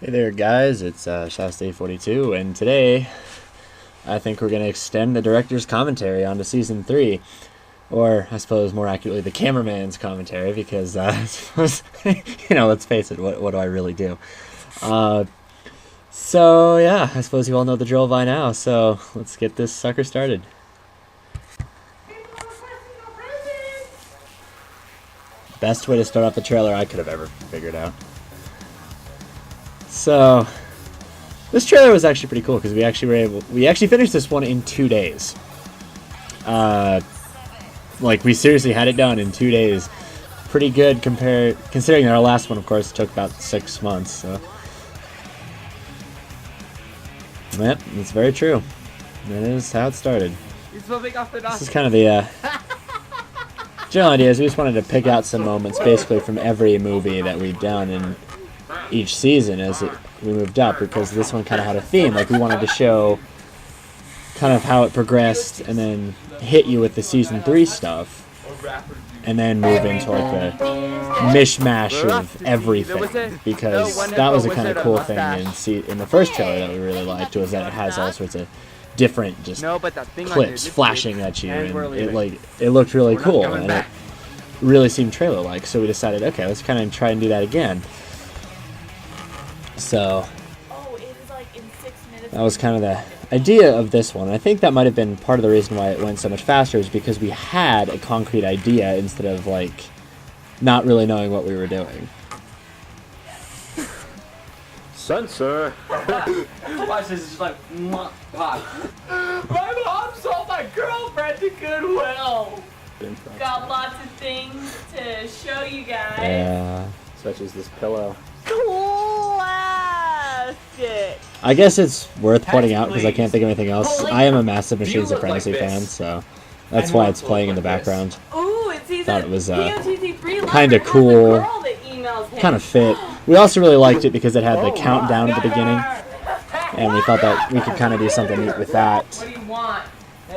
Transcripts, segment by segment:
Hey there guys, it's Shsta42, and today I think we're going to extend the director's commentary onto Season 3. Or, I suppose more accurately, the cameraman's commentary, because, let's face it, what do I really do? So, yeah, I suppose you all know the drill by now, so let's get this sucker started. Best way to start off the trailer I could have ever figured out. So, this trailer was actually pretty cool because we actually finished this one in 2 days. We seriously had it done in 2 days. Pretty good considering our last one, of course, took about 6 months. So, yep, that's very true. That is how it started. This is kind of the general idea. Is we just wanted to pick out some moments, basically from every movie that we've done in each season as we moved up, because this one kind of had a theme. Like, we wanted to show kind of how it progressed and then hit you with the Season 3 stuff and then move into like the mishmash of everything, because that was a kind of cool thing in the first trailer that we really liked, was that it has all sorts of different just clips flashing at you, and it looked really cool and it really seemed trailer like. So we decided, okay, let's kind of try and do that again. So that was kind of the idea of this one. I think that might have been part of the reason why it went so much faster, is because we had a concrete idea instead of not really knowing what we were doing. Censor. Watch this, it's just like, pop. My mom sold my girlfriend to Goodwill. Got lots of things to show you guys. Yeah. Such as this pillow. Classic. I guess it's worth pointing out, because I can't think of anything else. I am a massive Machines Supremacy fan, so that's why it's playing in the background. Ooh, it sees Thought it was kind of cool, kind of fit. We also really liked it because it had the countdown at the beginning, and we thought that we could kind of do something neat with that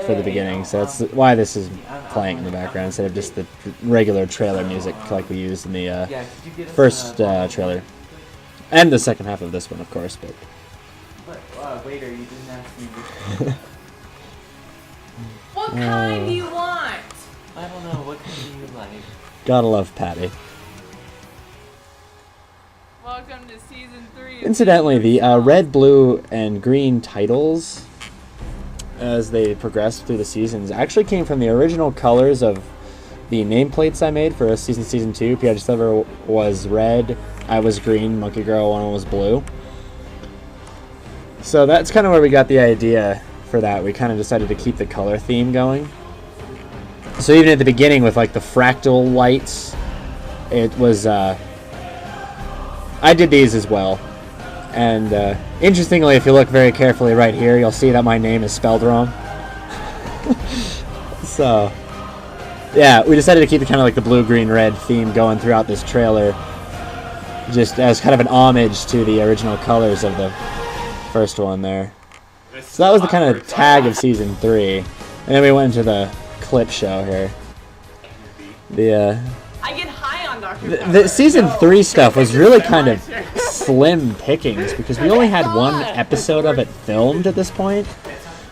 for the beginning. So that's why this is playing in the background instead of just the regular trailer music like we used in the first trailer. And the second half of this one, of course, but... Waiter, you didn't ask me. What kind do you want? I don't know, what kind do you like? Gotta love Patty. Welcome to Season 3. Incidentally, the red, blue, and green titles, as they progressed through the seasons, actually came from the original colors of the nameplates I made for Season 2. P.I. Discover was red, I was green, Monkey Girl 1 was blue. So that's kind of where we got the idea for that. We kind of decided to keep the color theme going. So even at the beginning with like the fractal lights, it was... I did these as well. And interestingly, if you look very carefully right here, you'll see that my name is spelled wrong. So, yeah, we decided to keep it kind of like the blue, green, red theme going throughout this trailer, just as kind of an homage to the original colors of the first one there. So that was the kind of tag of Season 3. And then we went into the clip show here. I get high on Dr. The Season 3 stuff was really kind of slim pickings, because we only had one episode of it filmed at this point.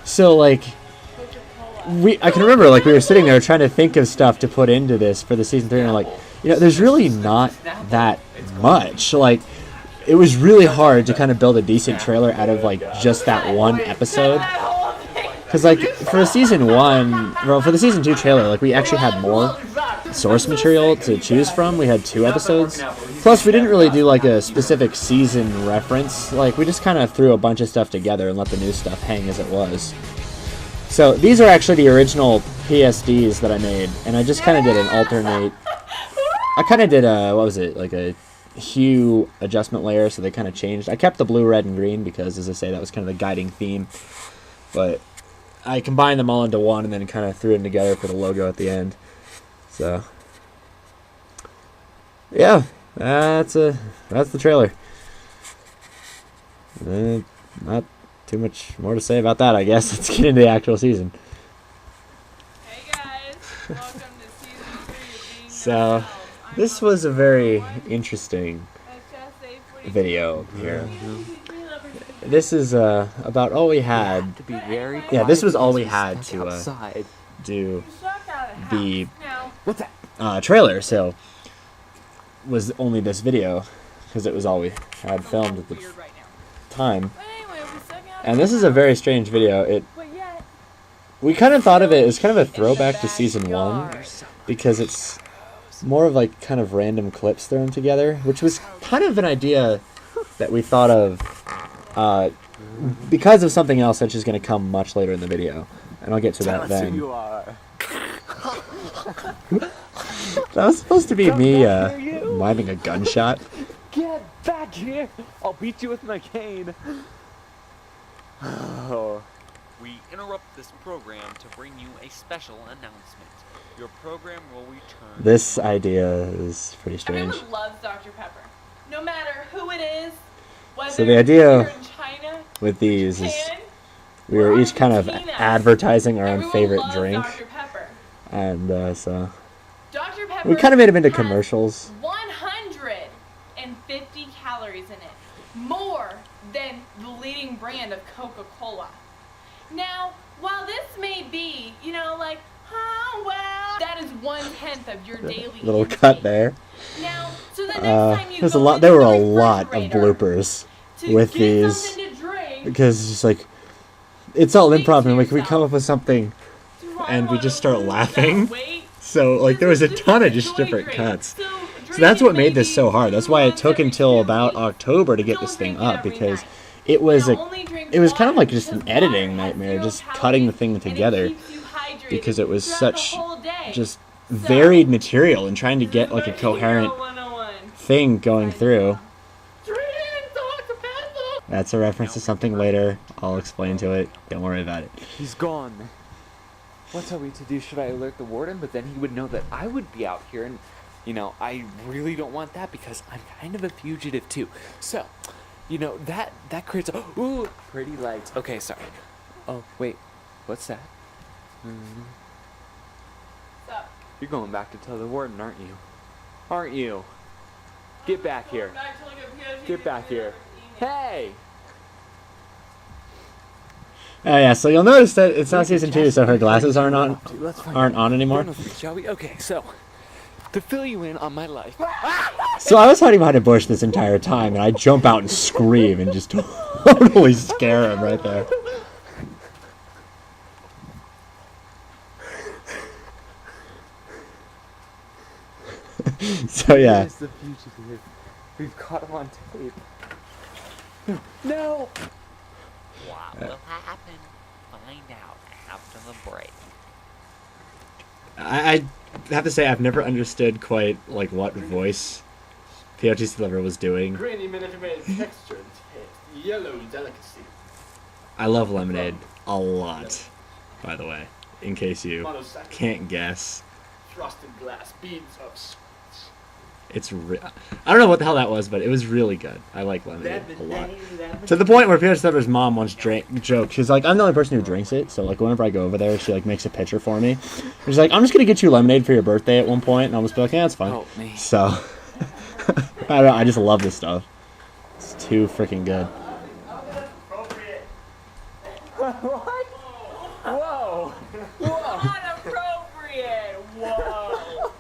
So, I can remember, we were sitting there trying to think of stuff to put into this for the Season 3, and we're like, there's really not that much. It was really hard to kind of build a decent trailer out of, just that one episode. Because, for Season 1, well, for the Season 2 trailer, we actually had more source material to choose from. We had 2 episodes. Plus, we didn't really do, a specific season reference. We just kind of threw a bunch of stuff together and let the new stuff hang as it was. So, these are actually the original PSDs that I made, and I just kind of did an alternate... I kind of did a, a hue adjustment layer, so they kind of changed. I kept the blue, red, and green because, as I say, that was kind of the guiding theme. But I combined them all into one and then kind of threw them together for the logo at the end. So, yeah, that's the trailer. Not too much more to say about that, I guess. Let's get into the actual season. Hey guys, welcome to Season 3 of Being So, this was a very interesting video here. This is about all we had. To be very Yeah, this was quiet all we because had stuck to outside. do Suck out of the now. What's that? trailer. So was only this video because it was all we had filmed at the time. But anyway, we suck out And this is a very strange video. But yet, We kind of thought of it as kind of a throwback to season 1 because it's more of like kind of random clips thrown together, which was kind of an idea that we thought of because of something else that's just going to come much later in the video, and I'll get to that then. You are. That was supposed to be me miming a gunshot. Get back here! I'll beat you with my cane. Oh. We interrupt this program to bring you a special announcement. Your program will return. This idea is pretty strange. everyone loves Dr. Pepper. No matter who it is, whether So the idea you're in China, with these is Japan, we were each kind of Argentina, advertising our own everyone favorite loves drink, Dr. Pepper. and so Dr. Pepper we kind of made them into has commercials. 150 calories in it, more than the leading brand of Coca-Cola. Now, while this may be, like, oh, well, that is 1/10 of your daily Little intake. cut there. Now, so the next time you There's a go lot. There into were a the lot of refrigerator bloopers to with get these something to drink, because it's just like it's all Think improv, to and like we yourself, come up with something, do I and we wanna just start lose that laughing. weight? So like there was a This is ton of just just joy different drink. cuts. So So that's what drink made this maybe so hard. That's why it 2 took every until 2 about weeks. October to get Don't this thing drink it up every because night. it was Now, a only drink it was kind of water, like just an because editing water has nightmare, 0 just calories, cutting the thing and it together keeps you hydrated because it was throughout the such whole day. just So, varied material and trying to get like a Hero coherent 101. thing going through. Drink Dr. Pepper. That's a reference to something later. I'll explain to it. Don't worry about it. He's gone. What are we to do? Should I alert the warden? But then he would know that I would be out here, and I really don't want that because I'm kind of a fugitive too. So, that creates a pretty lights. Okay, sorry. Oh wait, what's that? What's up? You're going back to tell the warden, aren't you? Aren't you? Get back here. Back to look at POG Get back here. Hey! Oh yeah, so you'll notice that it's not season 2, so her glasses aren't on anymore. Shall we? Okay, so to fill you in on my life. So I was hiding behind a bush this entire time, and I jump out and scream and just totally scare him right there. So yeah. Here's the fugitive. We've caught him on tape. No! What will happen? Find out after the break. I have to say I've never understood quite like what voice POT's Deliver was doing. Grainy Minute Maid texture and taste. Yellow delicacy. I love lemonade a lot, by the way, in case you Monosaccharide. can't guess. Frosted glass. Beads of sweets. It's I don't know what the hell that was, but it was really good. I like lemonade a lot. To the point where POT's Deliver's mom once joked. She's like, I'm the only person who drinks it, so like whenever I go over there, she like makes a pitcher for me. She's like, I'm just gonna get you lemonade for your birthday at one point, and I'll just be like, yeah, that's fine. Help me. So I don't know, I just love this stuff. It's too freaking good. What? Whoa! Inappropriate. Whoa.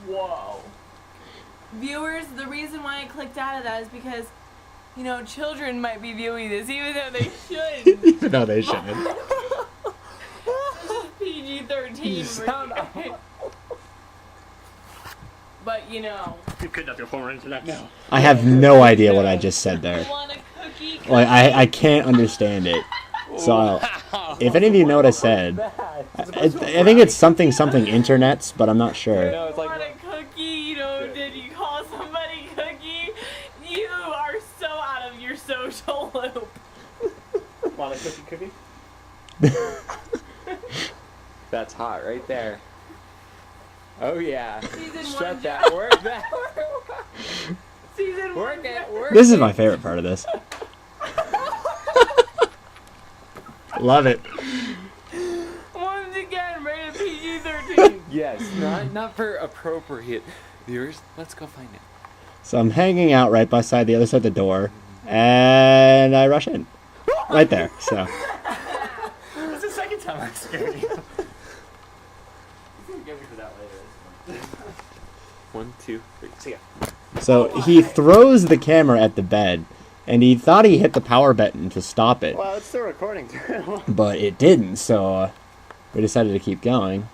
Whoa. Viewers, the reason why I clicked out of that is because, children might be viewing this, even though they shouldn't. Even though they shouldn't. PG-13. sound But, You kidnapped your former internet. No. I have no idea what I just said there. want a cookie? Like I can't understand it. So if any of you know what I said, I think it's something internets, but I'm not sure. No, it's Want like a cookie? Did you call somebody cookie? You are so out of your social loop. Want a cookie? that's hot right there. Oh yeah. Season Shut one, that. Work that. Season Work one. it. Work This is my favorite part of this. Love it. Once again, rated PG-13. Yes. Not for appropriate viewers. Let's go find it. So I'm hanging out right beside the other side of the door, and I rush in. Right there, so. That's the second time I scared you. He's gonna get me for that later. 1, 2, 3, see ya. So he throws the camera at the bed, and he thought he hit the power button to stop it. Well, it's still recording too. But it didn't, so we decided to keep going.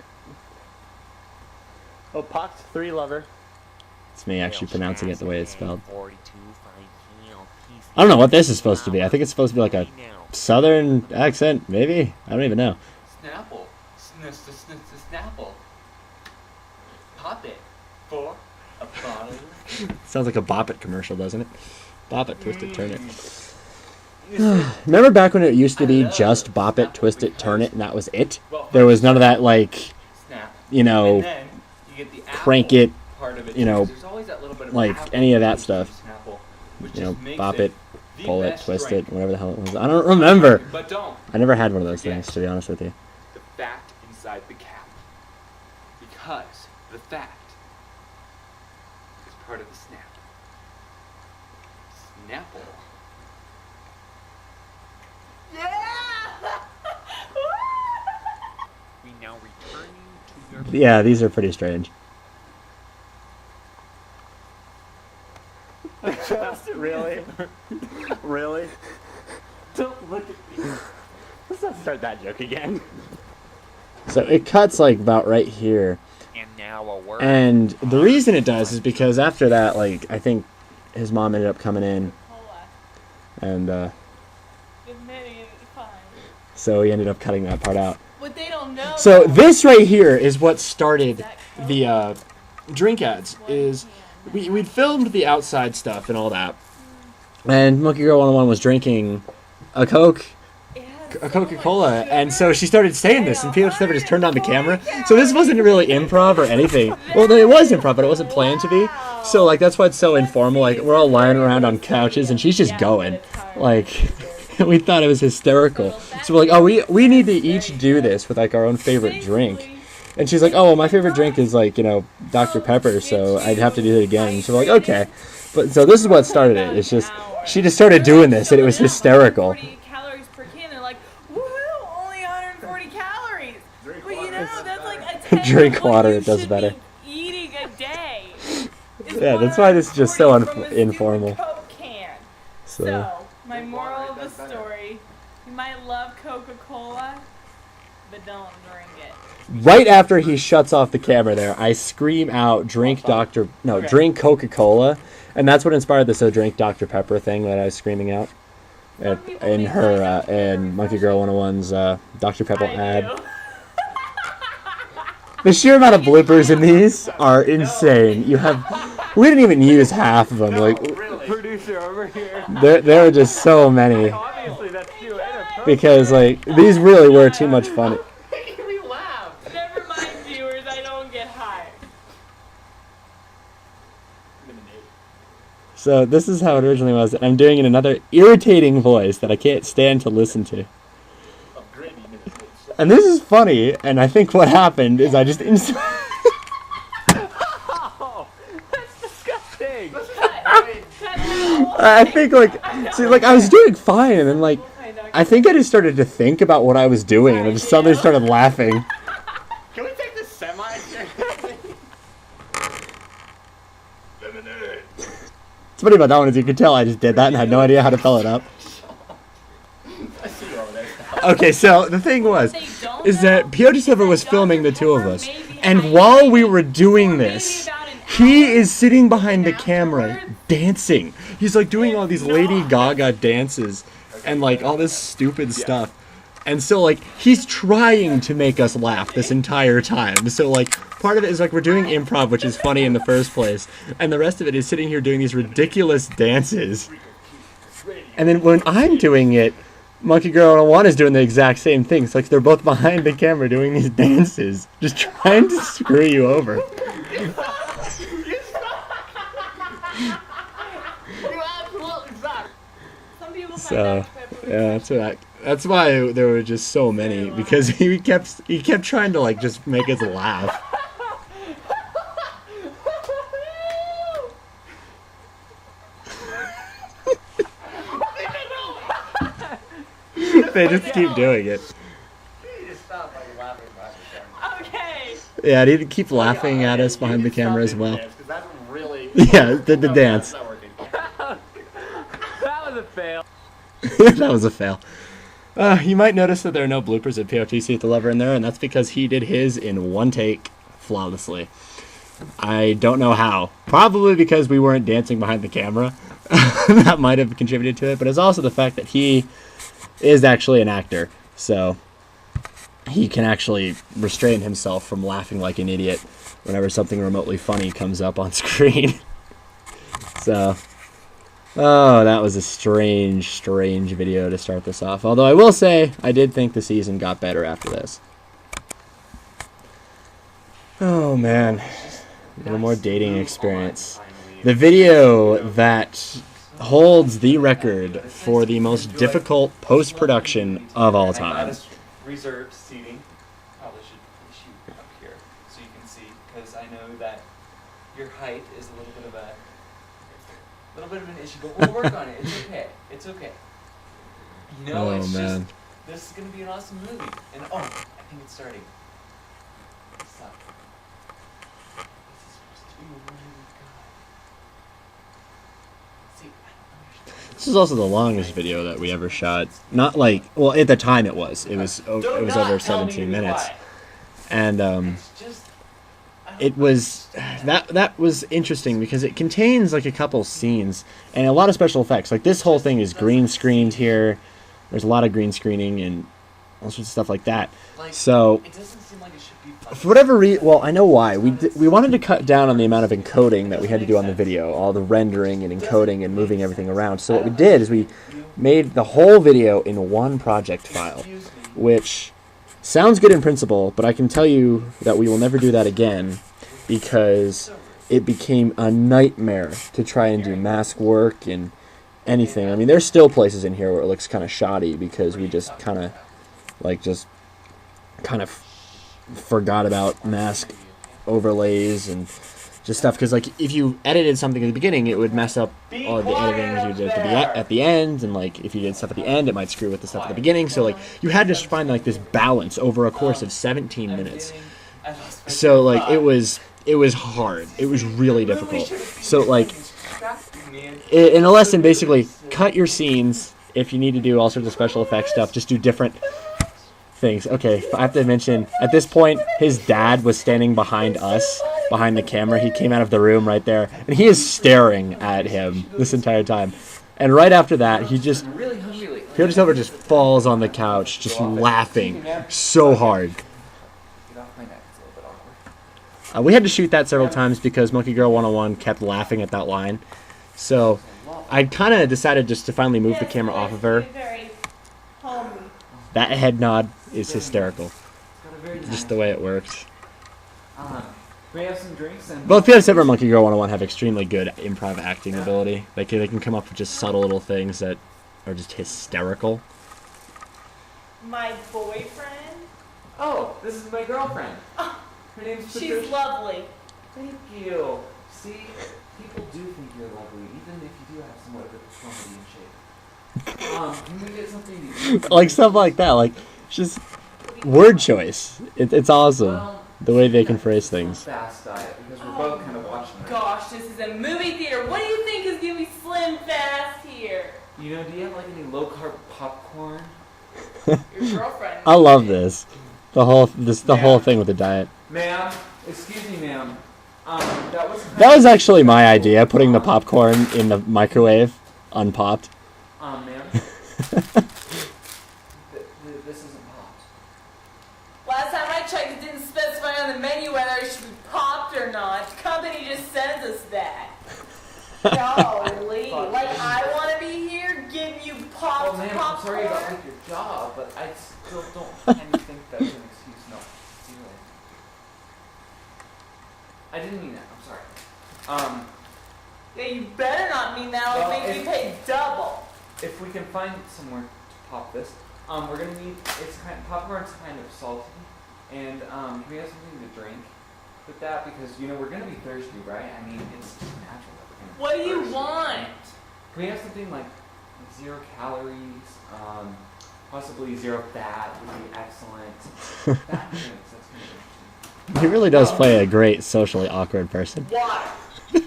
Oh, pox 3 lover. It's me actually pronouncing it the way it's spelled. I don't know what this is supposed to be. I think it's supposed to be like a southern accent, maybe? I don't even know. Snapple. Snapple. Pop it. For a bottle. Sounds like a Bop It commercial, doesn't it? Bop it, twist it, turn it. Remember back when it used to be just Bop It, twist it, turn it, and that was it? There was none of that, like, you know, crank it, you know, like any of that stuff. You know, bop it, pull it, twist it, whatever the hell it was. I don't remember. But don't I never had one of those things, to be honest with you. the fact inside the cap. Because the fact is part of the snap. Snapple. We now return you to your Yeah, these are pretty strange. Really? Really? Don't look at me. Let's not start that joke again. So it cuts like about right here. and now a word. And the reason it does is because after that, like, I think his mom ended up coming in, and so he ended up cutting that part out. What they don't know. So this right here is what started the drink ads. Is we'd filmed the outside stuff and all that, and Monkey Girl 101 was drinking a Coke, a Coca-Cola, and so she started saying this, and Peter just turned on the camera. So this wasn't really improv or anything. Well, it was improv, but it wasn't planned to be. So like that's why it's so informal. Like we're all lying around on couches, and she's just going. Like we thought it was hysterical. So we're like, oh, we need to each do this with like our own favorite drink. And she's like, oh, well, my favorite drink is like, you know, Dr. Pepper, so I'd have to do it again. So we're like, okay. But so this is what started it. It's just she just started doing this, and it was hysterical. Calories per can. They're like, woohoo, only 140 calories. But you know, that's like a tenth Drink of what water, you it does should better. be eating a day. Yeah, that's why this is just so 140 from a stupid informal. Coke can. So, my moral of the story, you might love Coca-Cola, but don't drink it. Right after he shuts off the camera there, I scream out, drink Coca-Cola. And that's what inspired the so drink Dr. Pepper thing that I was screaming out in her in Monkey Girl 101's Dr. Pepper ad. The sheer amount of bloopers in these are insane. We didn't even use half of them. Like Producer over here. there are just so many Obviously, that's you. because like these really were too much fun. We laugh. Never mind, viewers, I don't get high. So this is how it originally was. I'm doing it in another irritating voice that I can't stand to listen to. And this is funny, and I think what happened is I just Oh, that's disgusting. I think I was doing fine, and then like I think I just started to think about what I was doing, and I just suddenly started laughing. Can we take this semi? What's funny about that one is you could tell I just did that and had no idea how to follow it up. I see you over there. Okay, so the thing is that Piotr Silver was filming the two of us, and while we were doing this, he is sitting behind the camera dancing. He's like doing all these Lady Gaga dances and like all this stupid stuff. And so like he's trying to make us laugh this entire time. So like part of it is like we're doing improv, which is funny in the first place, and the rest of it is sitting here doing these ridiculous dances. And then when I'm doing it, Monkey Girl 101 is doing the exact same thing. It's like they're both behind the camera doing these dances, just trying to screw you over. You absolutely suck. Some people find So, Dr. Pepper yeah, that's why there were just so many, because he kept trying to like just make us laugh. They just keep doing it. You just stop like laughing behind the camera. Okay. Yeah, I need to keep laughing at us behind the camera as well. Because that's really. Yeah, the dance. That's not working. That was a fail. That was a fail. You might notice that there are no bloopers of POTC with the lever in there, and that's because he did his in one take flawlessly. I don't know how. Probably because we weren't dancing behind the camera. That might have contributed to it, but it's also the fact that he is actually an actor, so he can actually restrain himself from laughing like an idiot whenever something remotely funny comes up on screen. So, oh, that was a strange video to start this off. Although I will say, I did think the season got better after this. Oh, man. A little more dating experience. The video that holds the record for the most difficult post-production of all time. Reserved seating. Probably should shoot up here so you can see, because I know that your height is a little bit of an issue, but we'll work on it. It's okay. It's okay. You know, Oh, it's man. just, this is going to be an awesome movie. And oh, I think it's starting. Stop. This is supposed to be a really good. See, I don't understand. This is also the longest video that we ever shot. Not like, well, at the time it was. It was over 17 minutes. And It's just, it was that was interesting because it contains like a couple scenes and a lot of special effects. Like this whole thing is green screened here. There's a lot of green screening and all sorts of stuff like that. So it doesn't seem like it should be fun. for whatever reason, well, I know why. We wanted to cut down on the amount of encoding that we had to do on the video, all the rendering and encoding and moving everything around. So what we did is we made the whole video in one project file, which sounds good in principle, but I can tell you that we will never do that again because it became a nightmare to try and do mask work and anything. I mean, there's still places in here where it looks kind of shoddy because we just kind of forgot about mask overlays and just stuff. Because like if you edited something at the beginning, it would mess up all the editing you did at the end, and like if you did stuff at the end, it might screw with the stuff at the beginning. So like you had to find like this balance over a course of 17 minutes. So like it was hard. It was really difficult. So like in a lesson, basically cut your scenes if you need to do all sorts of special effects stuff. Just do different things. Okay, I have to mention, at this point, his dad was standing behind us, behind the camera. He came out of the room right there, and he is staring at him this entire time. And right after that, he just, Peter Silver just falls on the couch, just laughing so hard. We had to shoot that several times because Monkey Girl 101 kept laughing at that line. So I kind of decided just to finally move the camera off of her. That head nod is hysterical. Just the way it works. We have some drinks and Both Peter Silver and Monkey Girl 101 have extremely good improv acting ability. They can come up with just subtle little things that are just hysterical. My boyfriend? oh, this is my girlfriend. Her name's Patricia. She's lovely. Thank you. See, people do think you're lovely, even if you do have somewhat of a deformity in shape. Can we get something to eat? Like stuff like that. Like just word choice. It's awesome. The way they can phrase things. Fast diet, because we're both kind of watching her. Gosh, this is a movie theater. What do you think is gonna be slim fast here? You know, do you have like any low carb popcorn? Your girlfriend. I love this. The whole thing with the diet. Ma'am, excuse me, ma'am. That was actually my idea, putting the popcorn in the microwave, unpopped. Ma'am. This isn't popped. Last time I checked, it didn't specify on the menu whether it should be popped or not. The company just sends us that. Golly, like I want to be here giving you popped Oh, ma'am, I'm popcorn. sorry about like your job, but I still don't think that's an excuse. No, anyway. I didn't mean that. I'm sorry. Yeah, you better not mean that. I'll Well, make you pay double. If we can find somewhere to pop this, we're gonna need. Popcorn's kind of salty, and can we have something to drink with that, because you know we're gonna be thirsty, right? I mean, it's just natural that we're gonna. What do you thirsty. want? Can we have something like 0 calories, Possibly 0 fat would be excellent. Fat drinks, that's gonna be He really does play a great socially awkward person. Water. Water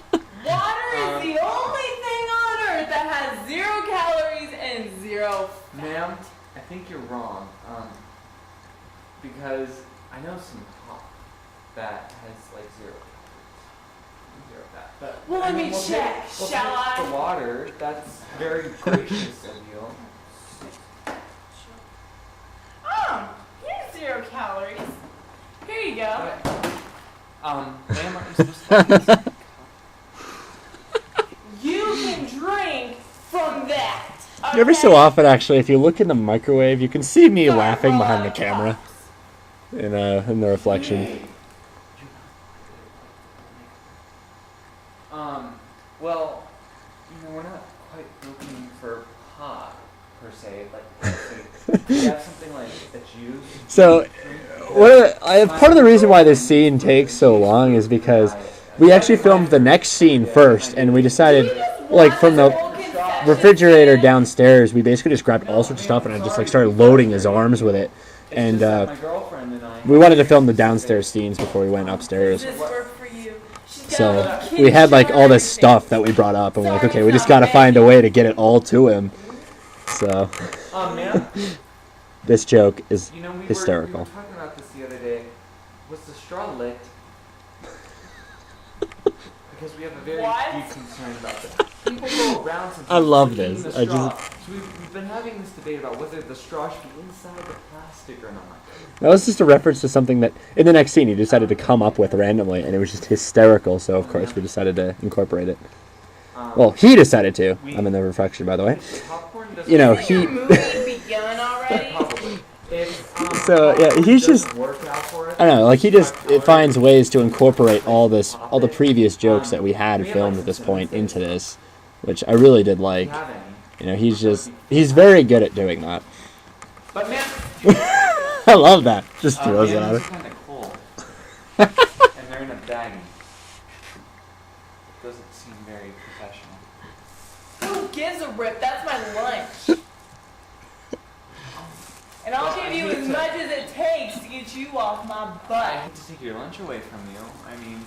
is the only thing on earth that has 0 calories and 0 fat. Ma'am, I think you're wrong. Because I know some pop that has like 0 calories, 0 fat. But Well, let me check, we'll shall take I? the water. That's very gracious of you. Oh, here's 0 calories. Here you go. Ma'am, aren't you supposed to? You can drink from that. Every so okay? often, actually, if you look in the microwave, you can see me laughing behind the camera in the reflection. Well, we're not quite looking for pop per se. Like, we have something like a juice. So, part of the reason why this scene takes so long is because we actually filmed the next scene first, and we decided, like, from the refrigerator downstairs, we basically just grabbed all sorts of stuff, and I just like started loading his arms with it, and we wanted to film the downstairs scenes before we went upstairs. Does this work for you? So we had like all this stuff that we brought up, and we're like, okay, we just got to find a way to get it all to him. So Man, this joke is we were hysterical. talking about this the other day. Was the straw lit? Because we have a very What? deep concern about this. People go around sometimes I love licking this. the I straw. just- So we've been having this debate about whether the straw should be inside the plastic or not. That was just a reference to something that in the next scene he decided to come up with randomly, and it was just hysterical. So of course we decided to incorporate it. Well, he decided to. I'm in the reflection, by the way. Popcorn doesn't You know, Has your he. movie begun already? Probably. If, So yeah, he's just. doesn't work out for it, I don't know, like it finds ways to incorporate all the previous jokes that we had filmed at this point into this, which I really did like. we have any. You know, he's very good at doing that. But man, I love that. Just throws it at it's her. kind of cool. And they're in a baggie. Doesn't seem very professional. Who gives a rip? That's my lunch. And I'll give you as much as it takes to get you off my I butt. hate to take your lunch away from you. I mean,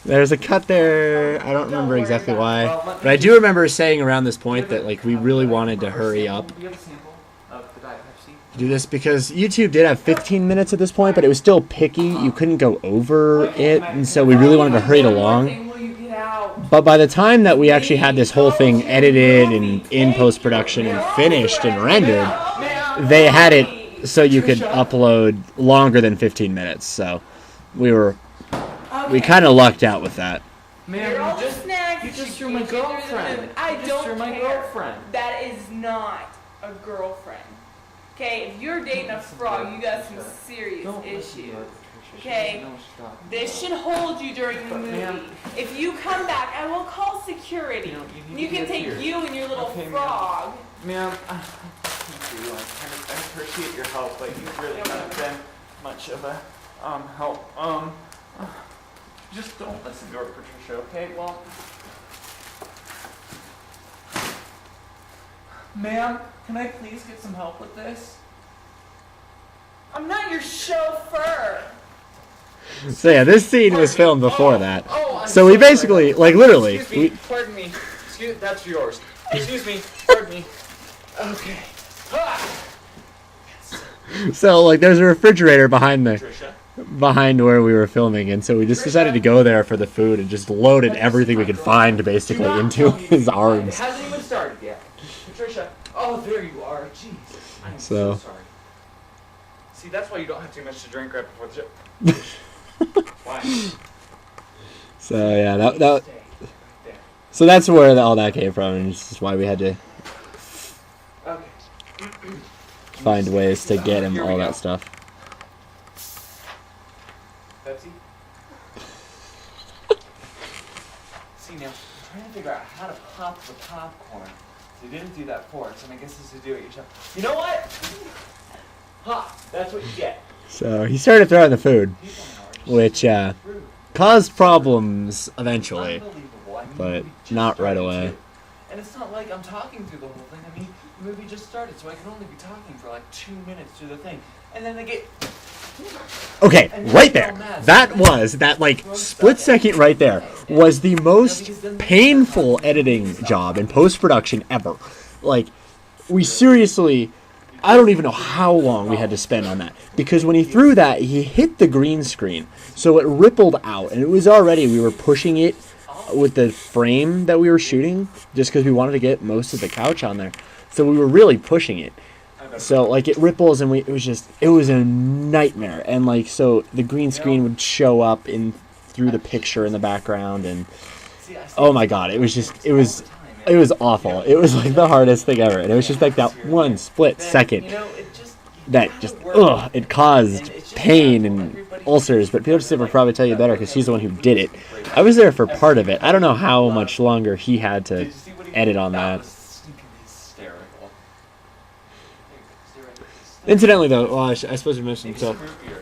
There's a cut there. I don't remember exactly why, but I do remember saying around this point that like we really wanted to hurry up do you have a sample of the Diet Pepsi? to do this because YouTube did have 15 minutes at this point, but it was still picky. You couldn't go over it, and so we really wanted to hurry it along. Will you get out? But by the time that we actually had this whole thing edited and in post-production and finished and rendered, they had it so you could upload longer than 15 minutes. So we kind of lucked out with that. Man, Here are all you the just snacks. you just you threw my can get through the girlfriend. movie. I You just don't threw my care. girlfriend. That is not a girlfriend. Okay, if you're dating a frog, you got some serious Don't listen to issues. her, Patricia. She Okay. doesn't know what she's talking This should hold you during the But, movie. ma'am- If you come back, I will call security. You need You to can get take here. you and your little Okay, ma'am. frog. Ma'am, thank you. I appreciate your help, but you've really not been much of a help. Just don't listen to her, Patricia. Okay? Well, ma'am, can I please get some help with this? I'm not your chauffeur. So yeah, this scene was filmed before that. Oh, I'm So we sorry. basically, like literally, Excuse me. Pardon me. That's yours. Excuse me. Pardon me. Okay. so like there's a refrigerator behind Patricia. where we were filming, and so we just decided to go there for the food and just loaded everything we could find basically into his It arms. hasn't even started yet. Patricia. Oh, there you are. Jeez. I'm So- so sorry. See, that's why you don't have too much to drink right before the show. Why? So yeah, that Stay right there. so that's where all that came from, and it's just why we had to Okay. find ways to get him Here we all go. that stuff. Pepsi? See, now, I'm trying to figure out how to pop the popcorn. So you didn't do that for us, and I guess this is do it yourself. You know what? Ha! That's what you get. So he started throwing the food, People are just which rude. caused problems eventually. Unbelievable. I mean, but we just not right started away. to. And it's not like I'm talking through the whole thing. I mean, movie just started, so I can only be talking for like 2 minutes through the thing. And then they get... Okay, right there. That like split second right there was the most painful editing job in post-production ever. Like, we seriously, I don't even know how long we had to spend on that. Because when he threw that, he hit the green screen. So it rippled out. And it was already, we were pushing it with the frame that we were shooting. Just because we wanted to get most of the couch on there. So we were really pushing it. So, like, it ripples, and it was a nightmare. And, like, so the green screen would show up through the picture in the background, and, oh my god, it was awful. It was, like, the hardest thing ever. And it was just, like, that one split second that just, it caused pain and ulcers. But Peter will probably tell you better, because she's the one who did it. I was there for part of it. I don't know how much longer he had to edit on that. Incidentally, though, well, I suppose we mentioned, so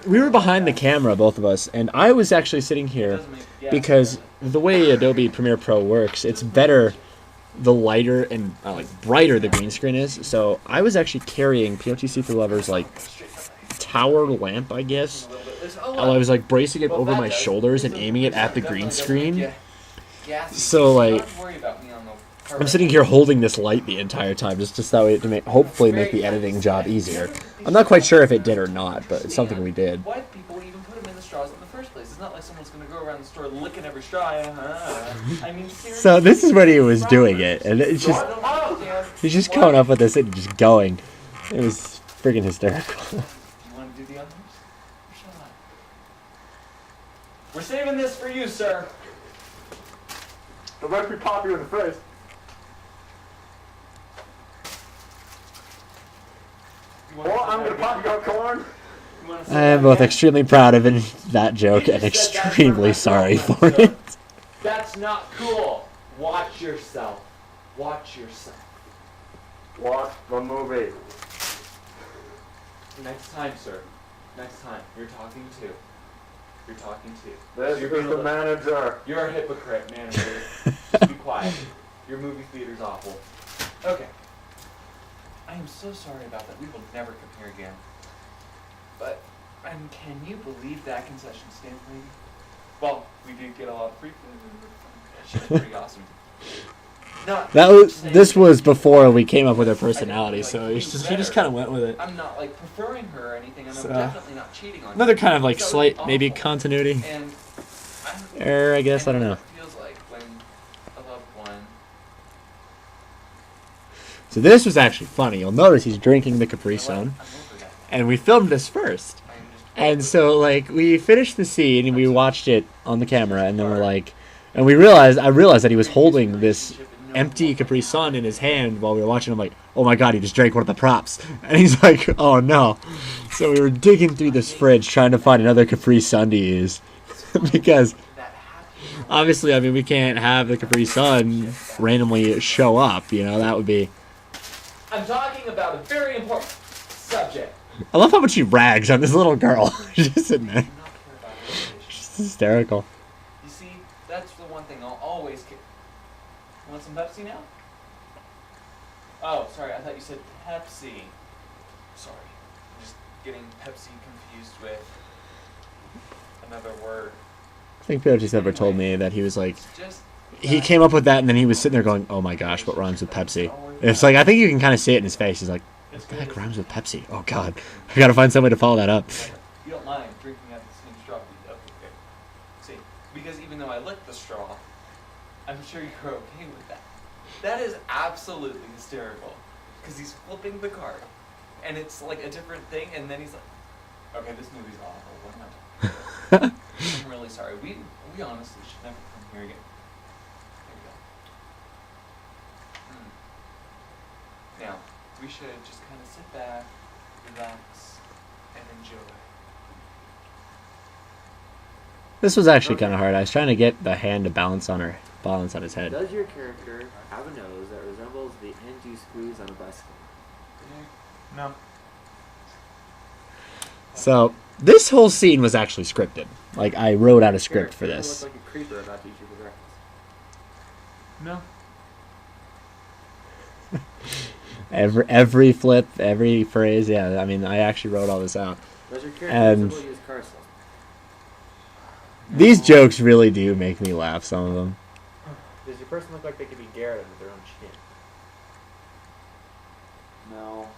we were behind the camera, both of us, and I was actually sitting here because the way Adobe Premiere Pro works, it's better the lighter and like brighter the green screen is. So I was actually carrying POTC for Lovers like tower lamp, I guess. While I was like bracing it over my shoulders and aiming it at the green screen. So like, I'm sitting here holding this light the entire time, just that way to hopefully make the editing job easier. I'm not quite sure if it did or not, but it's something we did. Why did people even put them in the straws in the first place? It's not like someone's going to go around the store licking every straw. I mean, so this is when he was doing it, and it's just he's just coming up with this and just going. It was freaking hysterical. You want to do the honors? We're saving this for you, sir. It might be pop you in the face. Well, I'm going to pop your corn. I am both extremely proud of that joke and extremely sorry for it. That's not cool. Watch yourself. Watch yourself. Watch the movie. Next time, sir. Next time. You're talking to. You're talking to. This is the manager. You're a hypocrite, manager. Just be quiet. Your movie theater's awful. Okay. I am so sorry about that. We will never come here again. But, can you believe that concession stand lady? Well, we did get a lot of free food. She was pretty awesome. This was before we came up with her personality, so he just kind of went with it. I'm not like preferring her or anything, and I'm definitely not cheating on her. Another kind of like slight maybe continuity error, I guess. I don't know. It feels like when a loved one. So this was actually funny. You'll notice he's drinking the Capri Sun, and we filmed this first. And so like we finished the scene and we watched it on the camera, and then we're like, and I realized that he was holding this empty Capri Sun in his hand while we were watching. I'm like, oh my god, he just drank one of the props. And he's like, oh no. So we were digging through this fridge trying to find another Capri Sun to use. Because obviously, I mean, we can't have the Capri Sun randomly show up, you know, that would be... I'm talking about a very important subject. I love how much he rags on this little girl. She's just sitting there. She's hysterical. You see, that's the one thing I'll always get. You want some Pepsi now? Oh, sorry, I thought you said Pepsi. Sorry. I'm just getting Pepsi confused with another word. I think Piochi's ever told me that he was like, he came up with that and then he was sitting there going, oh my gosh, what rhymes with Pepsi? It's like, I think you can kind of see it in his face. He's like, what the heck rhymes with Pepsi? Oh god, I gotta find some way to follow that up. You don't mind drinking out of the same straw, do you? Okay. See, because even though I licked the straw, I'm sure you're okay with that. That is absolutely hysterical. Because he's flipping the card. And it's like a different thing, and then he's like, okay, this movie's awful. What am I talking about? I'm really sorry. We honestly should never come here again. There we go. Now, we should just kind of sit back, relax, and enjoy. This was actually kind of hard. I was trying to get the hand to balance on his head. Does your character have a nose that resembles the end you squeeze on a bicycle? No. So this whole scene was actually scripted. Like I wrote out a script for this. Look like a creeper about to eat you for breakfast. No. every flip, every phrase. Yeah, I mean, I actually wrote all this out. Does your character And resemble used car salesman? these jokes really do make me laugh. Some of them. Does your person look like they could be Garrett under their own chin? No.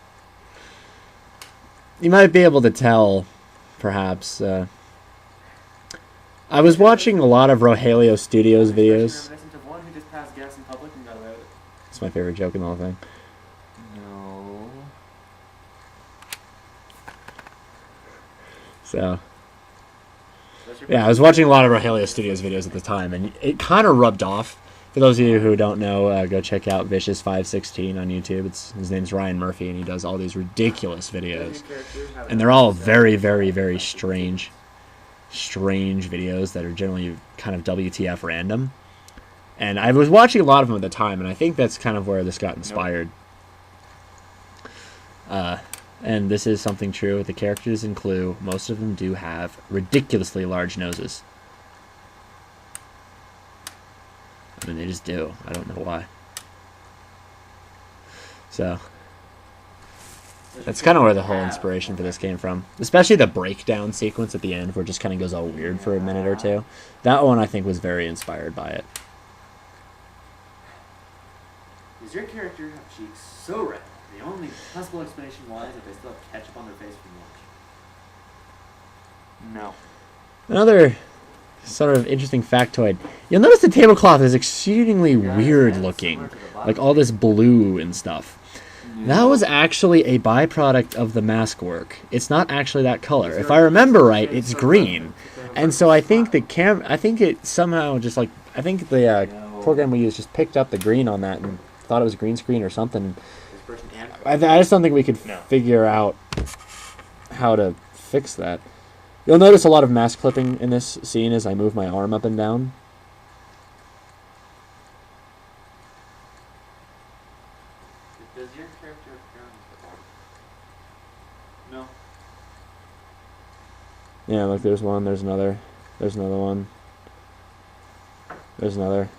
You might be able to tell, perhaps. I was watching a lot of Rogelio Studios videos. Reminiscent of one who just passed gas in public and got away with it. It's my favorite joke in the whole thing. No. So, Does your yeah, I was watching a lot of Rogelio Studios videos at the time, and it kind of rubbed off. For those of you who don't know, go check out Shsta42's on YouTube. His name's Ryan Murphy, and he does all these ridiculous videos. And they're all very, very, very strange videos that are generally kind of WTF random. And I was watching a lot of them at the time, and I think that's kind of where this got inspired. And this is something true with the characters in Clue. Most of them do have ridiculously large noses. I mean, they just do. I don't know why. So, that's kind of where the whole inspiration for this came from. Especially the breakdown sequence at the end, where it just kind of goes all weird for a minute or two. That one, I think, was very inspired by it. Does your character have cheeks so red? The only possible explanation why is that they still have ketchup on their face from lunch. No. Another sort of interesting factoid. You'll notice the tablecloth is exceedingly weird looking. Like all this blue and stuff. That was actually a byproduct of the mask work. It's not actually that color. If I remember right, it's green. And so I think the I think it somehow just like, I think the program we used just picked up the green on that and thought it was green screen or something. I just don't think we could figure out how to fix that. You'll notice a lot of mask clipping in this scene as I move my arm up and down. Does your character appear on the board? No. Yeah, like there's one, there's another, there's another one. There's another.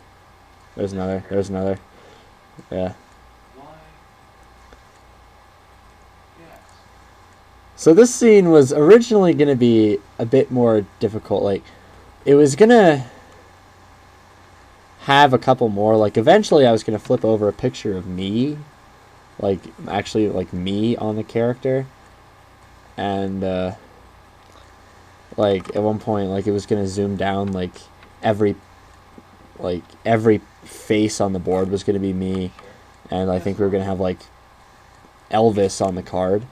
There's another, there's another. Yeah. So this scene was originally going to be a bit more difficult. Like, it was going to have a couple more. Like, eventually I was going to flip over a picture of me. Like, actually, like, me on the character. And, like, at one point, like, it was going to zoom down, like, every face on the board was going to be me. And I think we were going to have, like, Elvis on the card.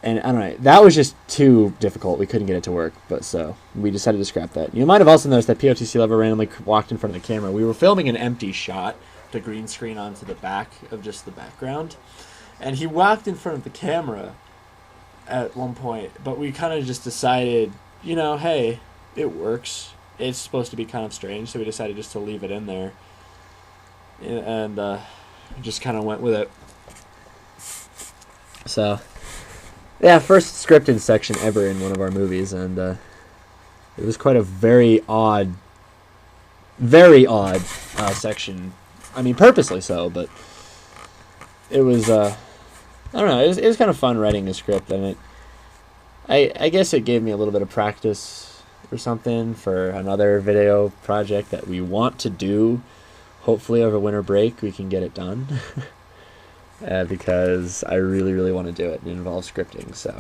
And I don't know, that was just too difficult. We couldn't get it to work, but so we decided to scrap that. You might have also noticed that POTC Lover randomly walked in front of the camera. We were filming an empty shot to green screen onto the back of just the background. And he walked in front of the camera at one point, but we kind of just decided, you know, hey, it works. It's supposed to be kind of strange, so we decided just to leave it in there. And just kind of went with it. So, yeah, first scripted section ever in one of our movies, and it was quite a very odd section. I mean, purposely so, but it was, I don't know, it was kind of fun writing a script, and I guess it gave me a little bit of practice or something for another video project that we want to do. Hopefully over winter break we can get it done. Because I really, really want to do it. It involves scripting, so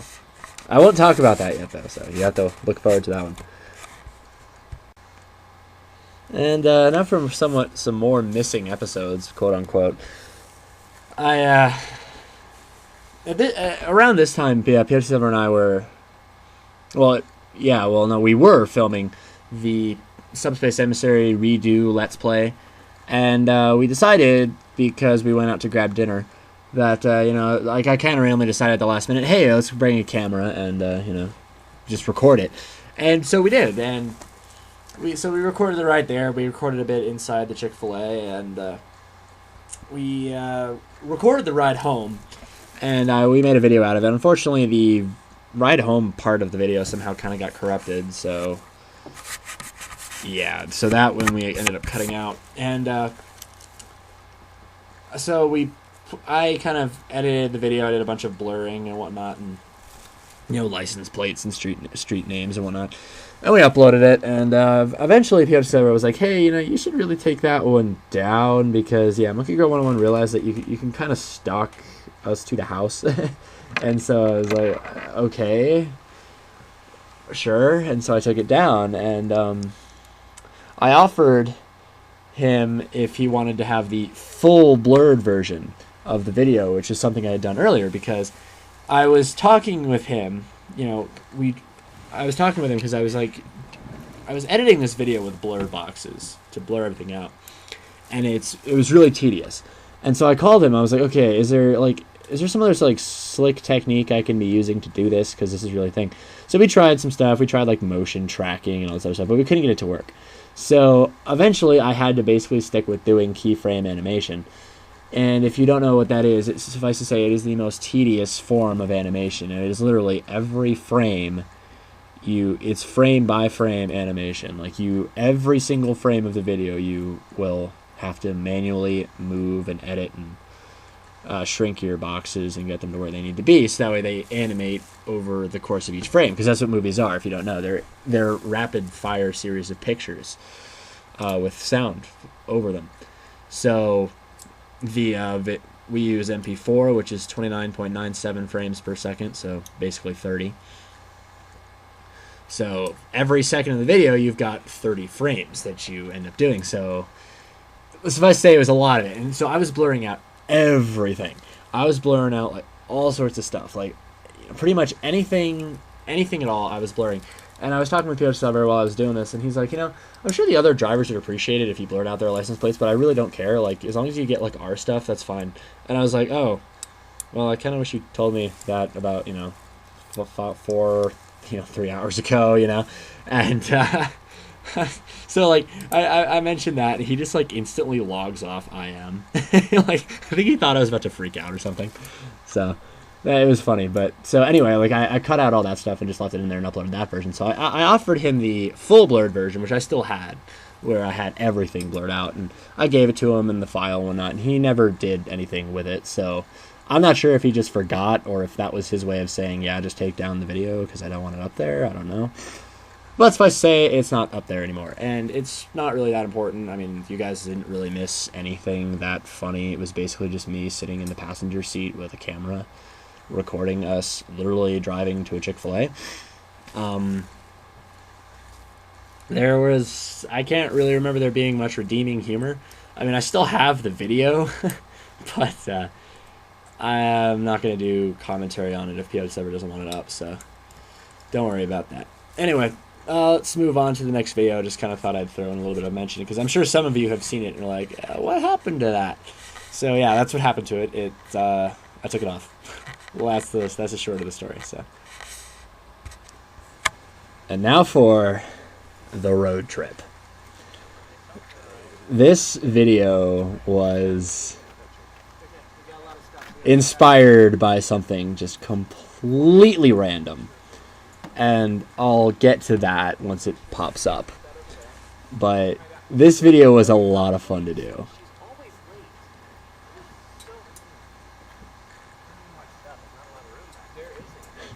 I won't talk about that yet, though. So you have to look forward to that one. And now for some more missing episodes, quote unquote. Around this time, Peter Silver and I were, we were filming the Subspace Emissary redo Let's Play, and we decided, because we went out to grab dinner, that, like I kind of randomly decided at the last minute, hey, let's bring a camera and, just record it. And so we did, and we recorded it right there. We recorded a bit inside the Chick-fil-A, and we recorded the ride home, and we made a video out of it. Unfortunately, the ride home part of the video somehow kind of got corrupted, so yeah, so that one we ended up cutting out. And so we I kind of edited the video. I did a bunch of blurring and whatnot, and license plates and street names and whatnot. And we uploaded it, and eventually PH7 was like, hey, you should really take that one down because, Monkey Girl 101 realized that you can kind of stalk us to the house. And so I was like, okay, sure. And so I took it down, and I offered him if he wanted to have the full blurred version of the video, which is something I had done earlier because I was talking with him, I was talking with him because I was editing this video with blur boxes to blur everything out, and it was really tedious. And so I called him. I was like, okay, is there some other slick technique I can be using to do this, because this is really a thing. So we tried some stuff. We tried motion tracking and all this other stuff, but we couldn't get it to work. So eventually I had to basically stick with doing keyframe animation. And if you don't know what that is, suffice to say, it is the most tedious form of animation. And it is literally every frame, it's frame by frame animation. Every single frame of the video, you will have to manually move and edit and shrink your boxes and get them to where they need to be, so that way they animate over the course of each frame. Because that's what movies are. If you don't know, they're rapid fire series of pictures with sound over them. So we use MP4, which is 29.97 frames per second, so basically 30. So every second of the video, you've got 30 frames that you end up doing. So suffice to say, it was a lot of it. And so I was blurring out everything. I was blurring out all sorts of stuff, pretty much anything at all. I was blurring. And I was talking with PH7 while I was doing this, and he's like, I'm sure the other drivers would appreciate it if you blurred out their license plates, but I really don't care. As long as you get our stuff, that's fine. And I was like, oh, well, I kind of wish you told me that about 3 hours ago, and so I mentioned that, and he just instantly logs off IM. I think he thought I was about to freak out or something. So it was funny. But so anyway, I cut out all that stuff and just left it in there and uploaded that version. So I offered him the full blurred version, which I still had, where I had everything blurred out, and I gave it to him in the file and whatnot, and he never did anything with it. So I'm not sure if he just forgot or if that was his way of saying, just take down the video because I don't want it up there. I don't know. But suffice to say, it's not up there anymore. And it's not really that important. I mean, you guys didn't really miss anything that funny. It was basically just me sitting in the passenger seat with a camera recording us literally driving to a Chick-fil-A. I can't really remember there being much redeeming humor. I mean, I still have the video, but I'm not going to do commentary on it if PH7 doesn't want it up, so don't worry about that. Anyway, let's move on to the next video. Just kind of thought I'd throw in a little bit of mention, because I'm sure some of you have seen it and are like, what happened to that? So yeah, that's what happened to it. I took it off. Well, that's the short of the story. So, and now for the road trip. This video was inspired by something just completely random, and I'll get to that once it pops up. But this video was a lot of fun to do.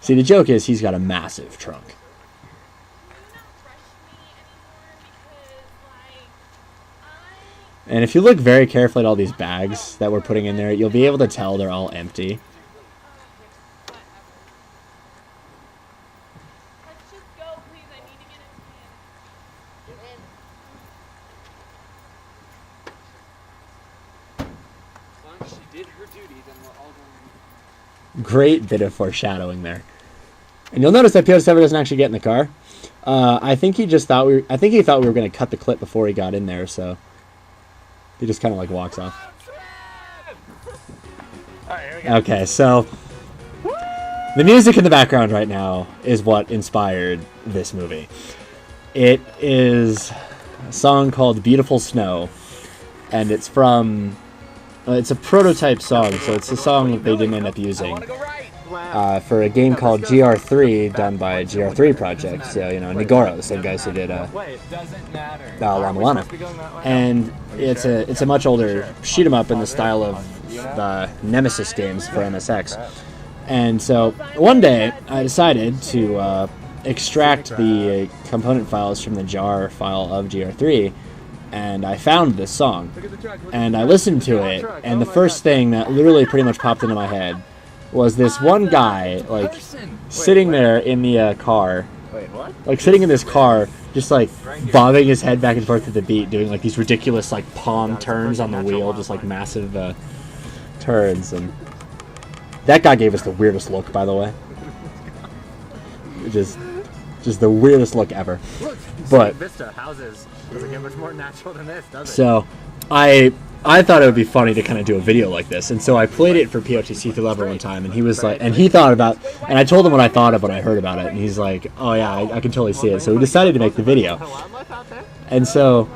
See, the joke is he's got a massive trunk. And if you look very carefully at all these bags that we're putting in there, you'll be able to tell they're all empty. Let's just go, please. I need to get in. As long as she did her duty, then we're all going. Great bit of foreshadowing there. And you'll notice that PO7 doesn't actually get in the car. I think he thought we were going to cut the clip before he got in there, so he just kind of walks off. Okay, so the music in the background right now is what inspired this movie. It is a song called Beautiful Snow, and it's from it's a prototype song, so it's a song that they didn't end up using for a game called GR3 done by GR3 Project. So, Nigoro, the same guys who did Lama Lama. And it's a much older shoot 'em up in the style of the Nemesis games for MSX. And so one day I decided to extract the component files from the jar file of GR3, and I found this song. And I listened to it, and the first thing that literally pretty much popped into my head was this one guy, like, sitting there in the car. Wait, what? Like, sitting in this car, just, like, bobbing his head back and forth to the beat, doing, like, these ridiculous, like, palm turns on the wheel, just, like, massive turns. And that guy gave us the weirdest look, by the way. Just the weirdest look ever. But Vista houses doesn't get much more natural than this, does it? so I thought it would be funny to kind of do a video like this, and so I played it for POTC through Lever one time, and he was like, and he thought about, and I told him what I thought of when I heard about it, and he's like, oh yeah, I can totally see it. So we decided to make the video, and so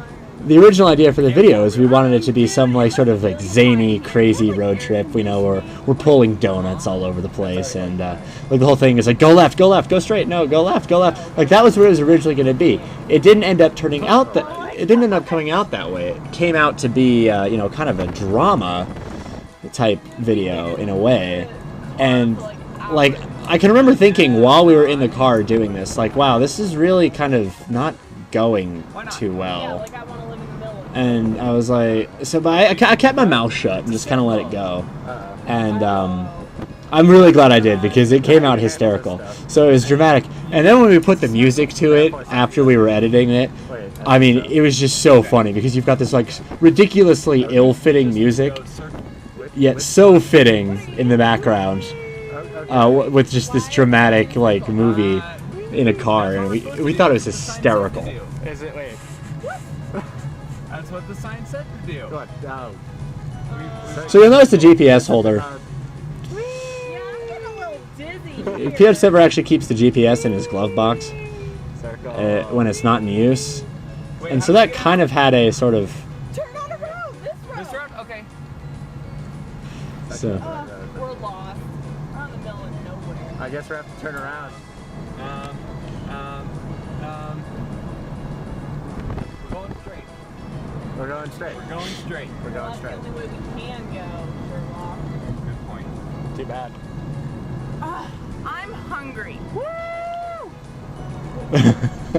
the original idea for the video is we wanted it to be some like sort of like zany, crazy road trip. We know we're pulling donuts all over the place, and like the whole thing is like go left, go straight, no, go left. Like that was what it was originally going to be. It didn't end up turning out that. It didn't end up coming out that way. It came out to be you know, kind of a drama type video in a way, and like I can remember thinking while we were in the car doing this, like, wow, this is really kind of not going too well. And I was like, so, but I kept my mouth shut and just kind of let it go. And I'm really glad I did, because it came out hysterical. So it was dramatic. And then when we put the music to it after we were editing it, I mean, it was just so funny, because you've got this like ridiculously ill-fitting music, yet so fitting in the background, with just this dramatic like movie in a car, and we thought it was hysterical. Is it? Wait. That's what the sign said to do. What? So you'll notice the GPS holder. Yeah, I'm getting a little dizzy. PF7 actually keeps the GPS in his glove box Circle. when it's not in use, and so that kind of had a sort of Turn on a road, this road. Okay. so. We're lost. We're in the middle of nowhere. I guess we have to turn around. We're going straight. We're going straight. We're going straight. We're going That's straight. the only way we can go, Sherlock. Good point. Too bad. I'm hungry. Woo!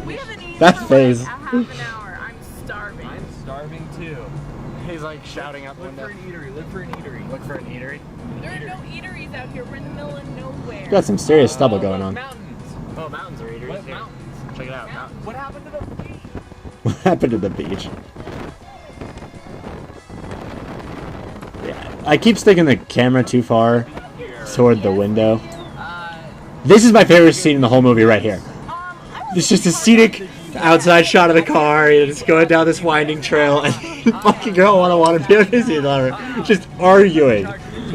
We haven't eaten That for phase. like a half an hour. I'm starving. I'm starving too. He's like shouting out the Look for window. an eatery. Look for an eatery. Look for an eatery. There are no eateries out here. We're in the middle of nowhere. Got some serious stubble going on. Mountains. Oh, mountains are eateries. What Here. mountains? Check it out. Mountains. What happened to the beach? What happened to the beach? Yeah, I keep sticking the camera too far toward the window. This is my favorite scene in the whole movie right here. It's just a scenic outside shot of the car, and it's going down this winding trail, and fucking girl 101 and POTC lover just arguing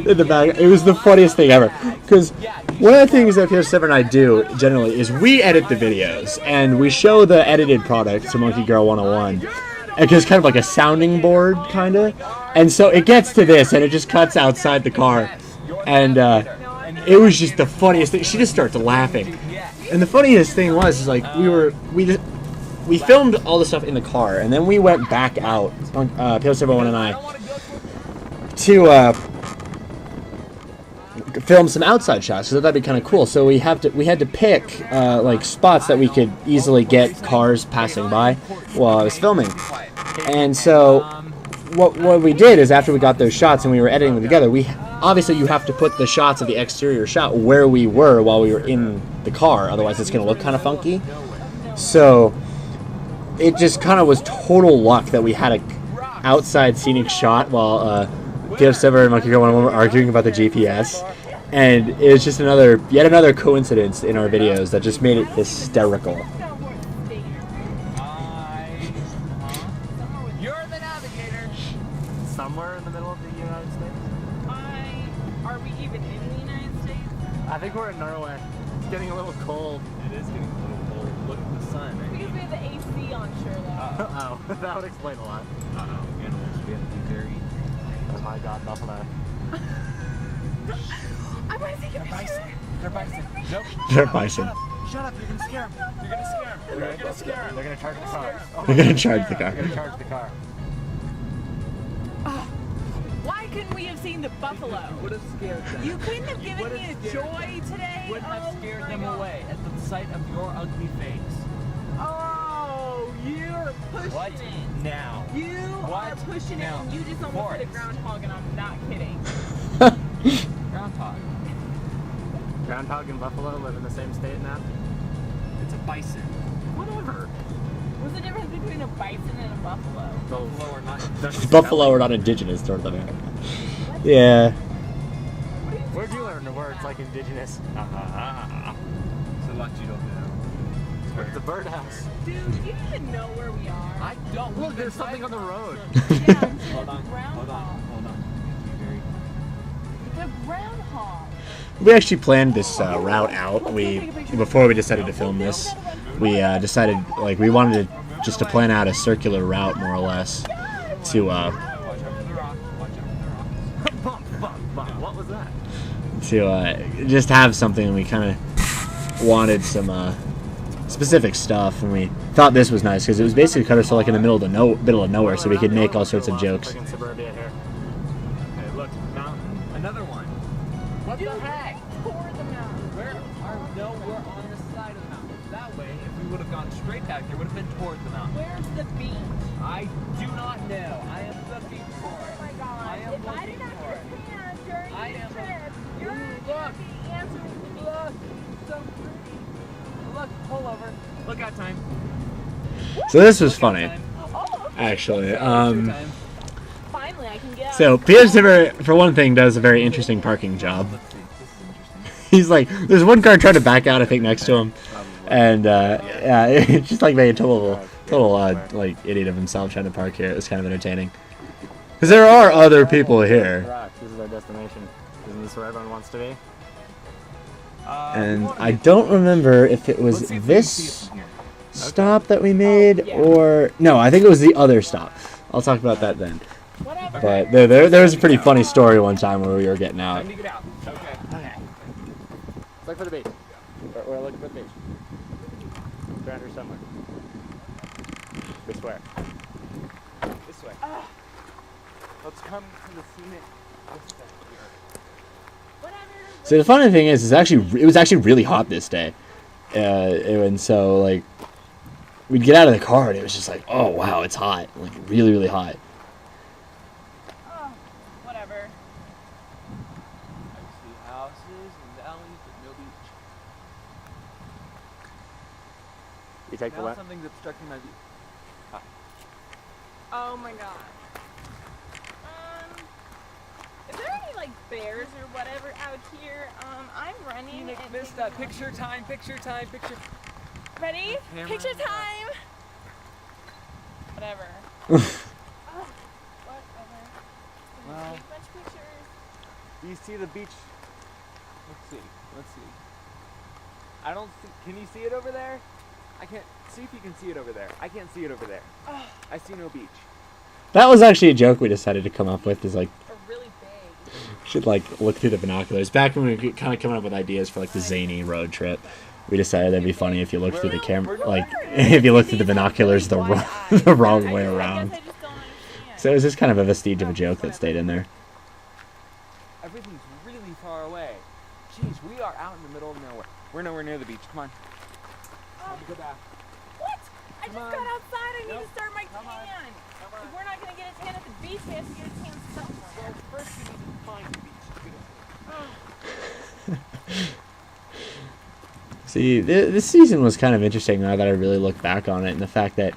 in the back. It was the funniest thing ever. Because one of the things that PS7 and I do generally is we edit the videos, and we show the edited product to Monkey Girl 101. It's kind of like a sounding board, kind of. And so it gets to this, and it just cuts outside the car. And it was just the funniest thing. She just starts laughing. And the funniest thing was, is like, we filmed all the stuff in the car, and then we went back out, PO71 and I, to film some outside shots, so that'd be kind of cool. So we had to pick like spots that we could easily get cars passing by while I was filming. And so what we did is, after we got those shots and we were editing them together, obviously you have to put the shots of the exterior shot where we were while we were in the car, otherwise it's going to look kind of funky. So it just kind of was total luck that we had a outside scenic shot while PF7 and Monkey Girl 101 were arguing about the GPS, and it was just yet another coincidence in our videos that just made it hysterical. You're the navigator. Somewhere in the middle of the United States. Are we even in the United States? I think we're in Norway. It's getting a little cold. It is getting a little cold. Look at the sun. Because we have the AC on, Sherlock. Oh, that would explain a lot. Animals, we have to be very... Oh my god, buffalo. I want to take a picture. They're bison. Nope. They're bison. Shut up, you're gonna scare him. You're gonna scare them. You're gonna scare them. They're gonna charge the car. They're gonna charge the car. They're gonna charge the car. Why couldn't we have seen the buffalo? Would have scared them. You couldn't have given me a joy today? Would have Oh scared my them God. away at the sight of your ugly face. Oh, you're pushing What it. now? You are What pushing now? it, and you just almost hit a Forrest. groundhog, and I'm not kidding. Groundhog. Groundhog and buffalo live in the same state now? It's a bison. Whatever. What's the difference between a bison and a buffalo? Buffalo or not. Buffalo are not indigenous to North America. Yeah. Where'd you learn the words like indigenous? So much you don't know. Where's the birdhouse? Dude, do you even know where we are? I don't. Look, there's something on the road. Yeah, I'm seeing Hold a on. groundhog. It's a groundhog. We actually planned this route out. Before we decided to film this, we decided like we wanted to just to plan out a circular route more or less to Watch out for the rock. Watch out for the rocks. What was that? to just have something. We kind of wanted some specific stuff, and we thought this was nice because it was basically kind of like in the middle of nowhere, so we could make all sorts of jokes. Freaking suburbia here. Okay, look, mountain. Another one. What the heck? Toward the mountain. We're on the side of the mountain. That way, if we would have gone straight back, there would have been towards the mountain. Where's the beach? I do not know. I am looking for Oh it. my God. I am If I looking did not for get it. a hand during I this am trip, you're Look. going to be answering to me. Look, so pretty. Look, pull over. Look out time. So this was funny, Oh, okay. actually. Finally, I can get out. So Peter Zimmer, for one thing, does a very interesting parking job. Let's see. This is interesting. He's like, there's one car trying to back out, I think, next to him, and yeah, it's just like made a total like idiot of himself trying to park here. It was kind of entertaining because there are other people here, Rocks, this is our destination. Isn't this where everyone wants to be? and I don't remember if it was Let's see if we can see it this from here. stop that we made or no. I think it was the other stop. I'll talk about that then. Whatever. But there was a pretty funny story one time where we were getting out. Time to get out. Okay. Look for the beach. We're looking for the beach. It's around here somewhere. We swear. This way. Let's come to the scenic vista here. Whatever. So the funny thing is, it was actually really hot this day, and so like we'd get out of the car and it was just like, oh wow, it's hot, like really really hot. Oh, whatever. I see houses and valleys with no beach. You take the Now left. something's obstructing my view. Oh my God. Is there any like bears or whatever out here? I'm running. Scenic and vista. Picture time. Picture time. Picture. Ready? Camera. Picture time. Whatever. Whatever. Well. Take a bunch of pictures. Do you see the beach? Let's see. Let's see. I don't see. Can you see it over there? I can't. See if you can see it over there. I can't see it over there. I see no beach. That was actually a joke we decided to come up with. Is like Or really big. should like look through the binoculars. Back when we were kind of coming up with ideas for like the zany road trip, we decided it'd be funny if you looked through the camera, like if you looked through the binoculars the wrong way around. I guess I just don't understand. So it was just kind of a vestige of a joke that stayed in there. Everything's really far away. Jeez, we are out in the middle of nowhere. We're nowhere near the beach. Come on. Time to go back. What? I just Come on. got outside. I need Nope. to start my Come on. tan. Come on. If we're not gonna get a tan at the beach, we have to get a tan somewhere. Well, first we need to find the beach to get us there. See, this season was kind of interesting now that I really look back on it, and the fact that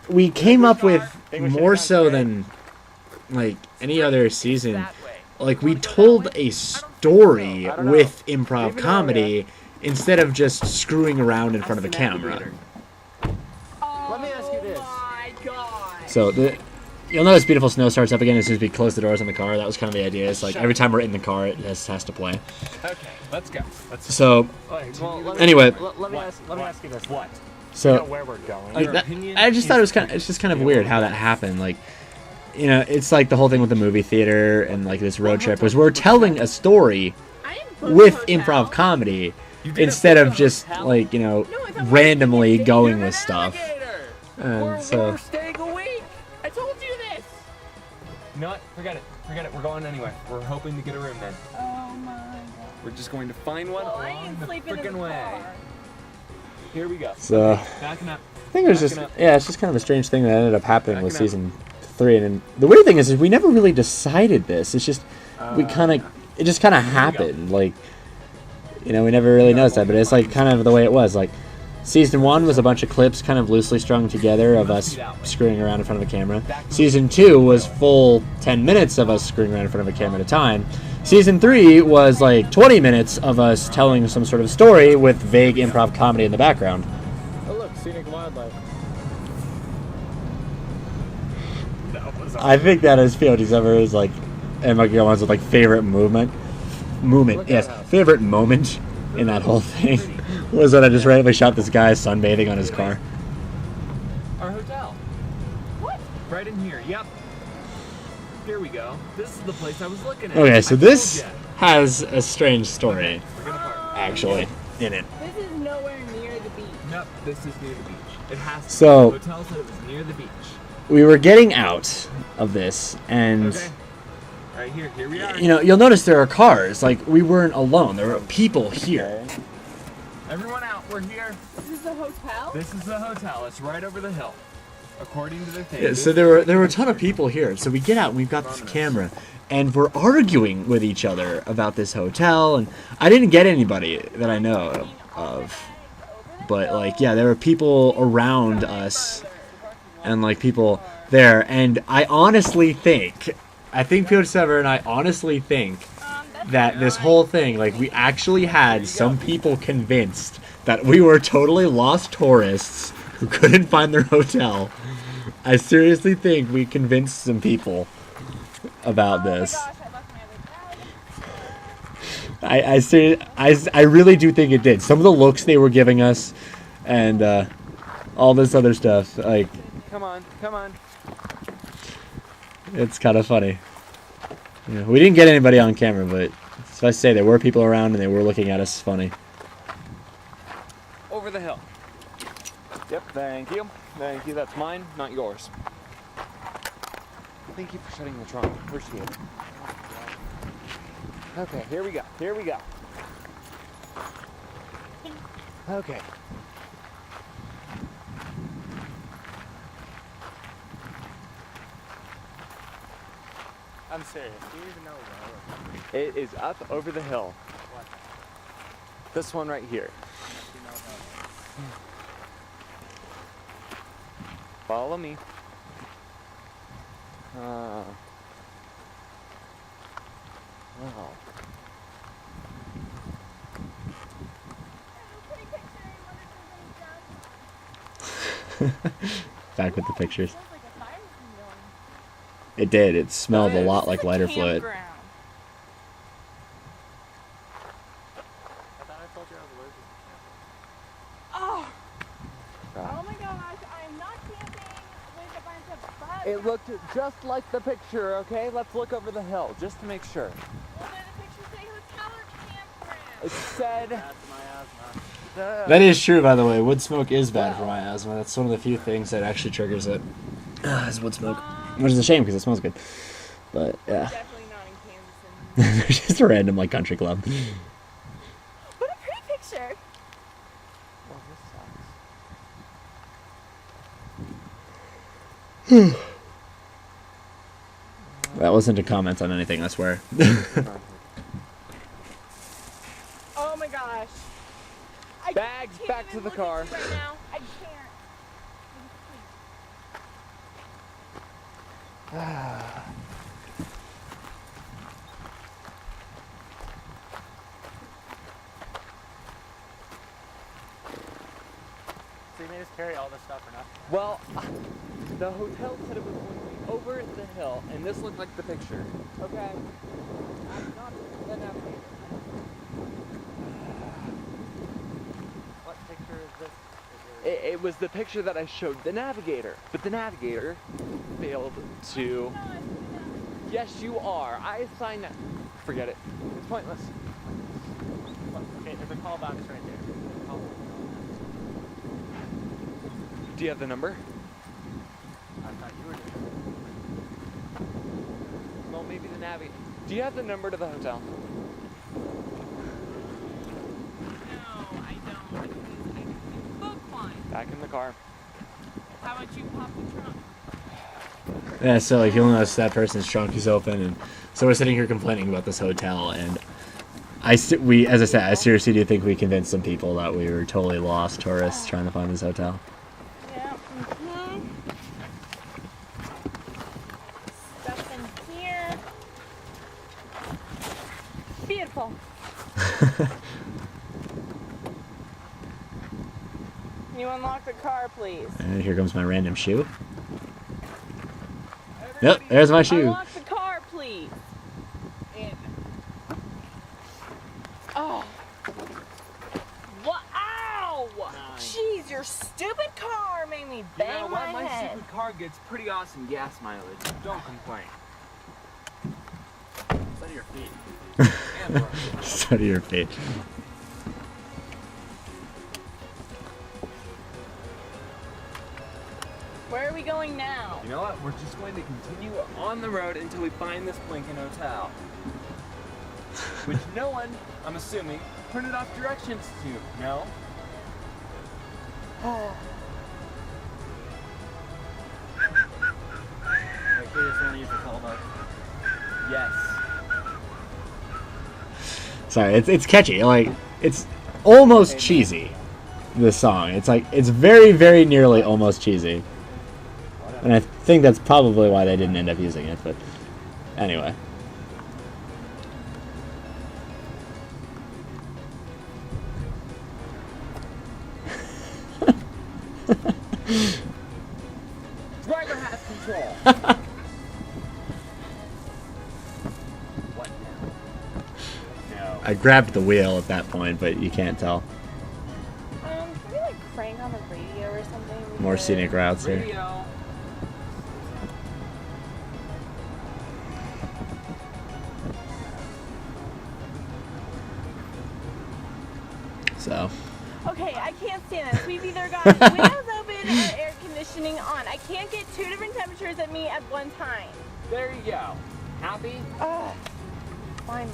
we came up with more so than like any other season. That way. Like we told a story with improv comedy instead of just screwing around in front of a camera. Oh Let me ask you this. my God. So you'll notice Beautiful Snow starts up again as soon as we close the doors on the car. That was kind of the idea. It's like every time we're in the car, it has to play. Okay, let's go. Let's So Well, anyway, let me ask you this. What? You know so where we're going. like Your that, opinion I just thought is it's just kind of weird how that happened. Like, you know, it's like the whole thing with the movie theater and like this road trip was we're telling a story I am with hotel. improv comedy You did instead it of for the just hotel? like, you know, No, I thought we randomly were going You're with an stuff. alligator. And We're so staying a week. I told you this. You know what? Forget it. Forget it. We're going anyway. We're hoping to get a room then. Oh my god. We're just going to find one Well, I along ain't the sleeping in freaking the way. car. Here we go. So Backing up. I think it was just Backing up. yeah, it's just kind of a strange thing that ended up happening with Backing up. season 3. And the weird thing is we never really decided this. It's just we kind of it just kind of happened. Like we never really noticed that, but it's like kind of the way it was. Like season 1 was a bunch of clips kind of loosely strung together of us screwing around in front of a camera. Season 2 was full 10 minutes of us screwing around in front of a camera at a time. Season 3 was like 20 minutes of us telling some sort of story with vague improv comedy in the background. Oh look, scenic wildlife. I think that is POT7's like, and like ones with like favorite movement, yes, favorite moment in that whole thing was when I just randomly shot this guy sunbathing on his car. Our hotel. What? Right in here. Yep. Here we go. This is the place I was looking at. Okay, so I this told ya. has a strange story We're gonna park. actually in it. This is nowhere near the beach. Nope, this is near the beach. It has to. So- The hotel said it was near the beach. We were getting out of this, and Okay. Right here. Here we are. you'll notice there are cars. Like we weren't alone. There were people here. Everyone out. We're here. This is the hotel? This is the hotel. It's right over the hill. According to the thing. Yeah, so there were a ton of people here. So we get out and we've got this camera, and we're arguing with each other about this hotel. And I didn't get anybody that I know of, but like yeah, there were people around us, and like people there. And I honestly think, PO7 and I honestly think that this whole thing, like we actually had some people convinced that we were totally lost tourists who couldn't find their hotel. I seriously think we convinced some people about this. I really do think it did. Some of the looks they were giving us, and all this other stuff, like Come on, come on. it's kind of funny. Yeah, we didn't get anybody on camera, but so I say there were people around and they were looking at us funny. Over the hill. Yep, thank you. Thank you, that's mine, not yours. Thank you for shutting the trunk. Appreciate it. Okay, here we go. Here we go. Okay. I'm serious. Do you even know where? It is up over the hill. What? This one right here. You know Follow me. Wow. Back with the pictures. It did. It smelled a lot like lighter fluid. I thought I told you I was allergic to Oh my gosh, I'm not camping with a bunch of bugs. It looked just like the picture, okay? Let's look over the hill just to make sure. Well, then the pictures say hotel or campground. It said. That's my asthma. That is true, by the way. Wood smoke is bad for my asthma. That's one of the few things that actually triggers it. Is wood smoke. Which is a shame because it smells good. But yeah, Definitely not in Kansas. there's just a random like country club. What a pretty picture. Well, this sucks. That wasn't a comment on anything, I swear. Oh my gosh. I Bags can't back even to the look car. at you right now. I can't. So you made us carry all this stuff or nothing? Well, the hotel said it was going to be over the hill, and this looked like the picture. Okay. I'm not the navigator. What picture is this? It was the picture that I showed the navigator, but the navigator failed to. Yes, you are. I assigned that. Forget it. It's pointless. Okay, there's a call box right there. Call. Do you have the number? I thought you were doing Well, maybe maybe the navigator. Do you have the number to the hotel? No, I don't. I can book one. Back in the car. How about you pop the trunk? Yeah, so like you'll notice that person's trunk is open, and so we're sitting here complaining about this hotel, and as I said, I seriously do think we convinced some people that we were totally lost tourists trying to find this hotel. Yeah. Stuff in here. Beautiful. You unlock the car, please. And here comes my random shoe. Yep, there's my shoe. Unlock the car, please. In. Oh. What? Ow! Jeez, your stupid car made me bang You know my what? My head. stupid car gets pretty awesome gas mileage. Don't complain. Study your feet. And bro. Study your feet. Where are we going now? You know what? We're just going to continue on the road until we find this Blinken hotel. Which no one, I'm assuming, printed off directions to. No? Like, they just want to use the callback. Yes. Sorry, it's catchy. Like it's almost cheesy. This song, it's like it's very, very nearly almost cheesy, and I think that's probably why they didn't end up using it. But anyway. Driver has control. What now? No. I grabbed the wheel at that point, but you can't tell. Can we like crank on the radio or something? More Because- scenic routes here. Radio. So Okay, I can't stand this. We've either got windows open or air conditioning on. I can't get two different temperatures at me at one time. There you go. Happy? Ugh. Fine.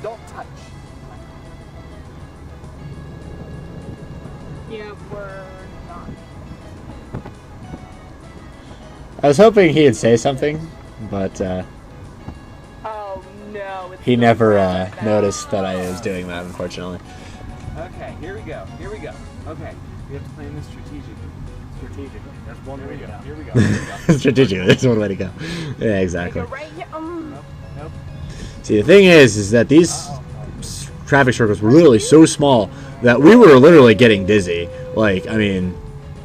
Don't touch. Yeah, we're not. I was hoping he'd say something, but Oh no. It's he so never bad. noticed that I was doing that, unfortunately. Okay, here we go. Here we go. Okay, we have to plan this strategically. Strategically. That's one way to go. Here we go. Here we go. Strategically, that's one way to go. Yeah, I exactly. go right here. Nope. See, the thing is that these traffic circles were literally so small that we were literally getting dizzy. Like, I mean,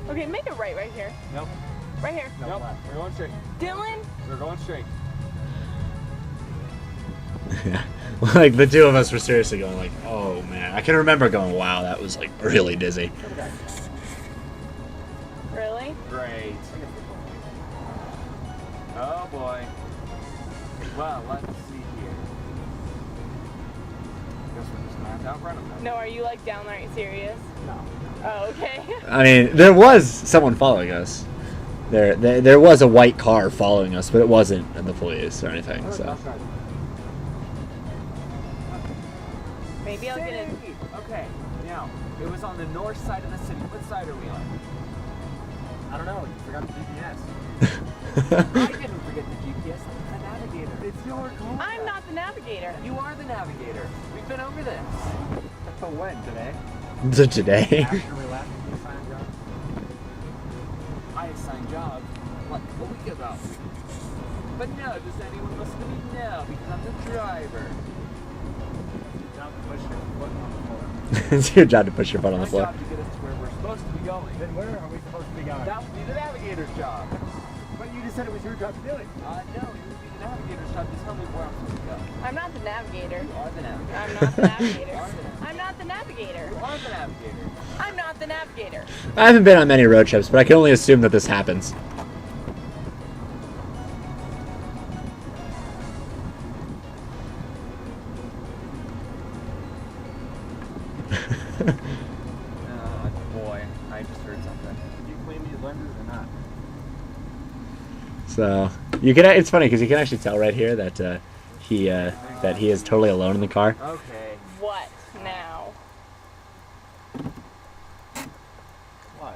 Okay, make it right here. Nope. Right here. Nope. We're going straight. Dylan? We're going straight. like the two of us were seriously going like, oh man. I can remember going, wow, that was like really dizzy. Really? Great. Oh boy. Well, let's see here. Guess we're just gonna have to outrun them then. No, are you like downright serious? No. Oh, okay. I mean, there was someone following us. There was a white car following us, but it wasn't the police or anything. So Maybe I'll get it. Okay, now, it was on the north side of the city. What side are we on? I don't know. You forgot the GPS. I didn't forget the GPS. I'm the navigator. It's your call. I'm not the navigator. You are the navigator. We've been over this. So when? Today? so today, After we left, you signed job? I assigned jobs like a week ago. But no, does anyone listen to me? No, because I'm the driver. Job to push your foot on the floor. it's your job to push your foot on My the floor. job to get us to where we're supposed to be going. Then where are we supposed to be going? That would be the navigator's job. But you just said it was your job to do it. No, it would be the navigator's job to tell me where I'm supposed to go. I'm not the navigator. You are the navigator. I'm not the navigator. You are the navigator. I'm not the navigator. You are the navigator. I'm not the navigator. I haven't been on many road trips, but I can only assume that this happens. Boy, I just heard something. Did you clean these lenses or not? So you can. It's funny because you can actually tell right here that he is totally alone in the car. Okay. What now? What?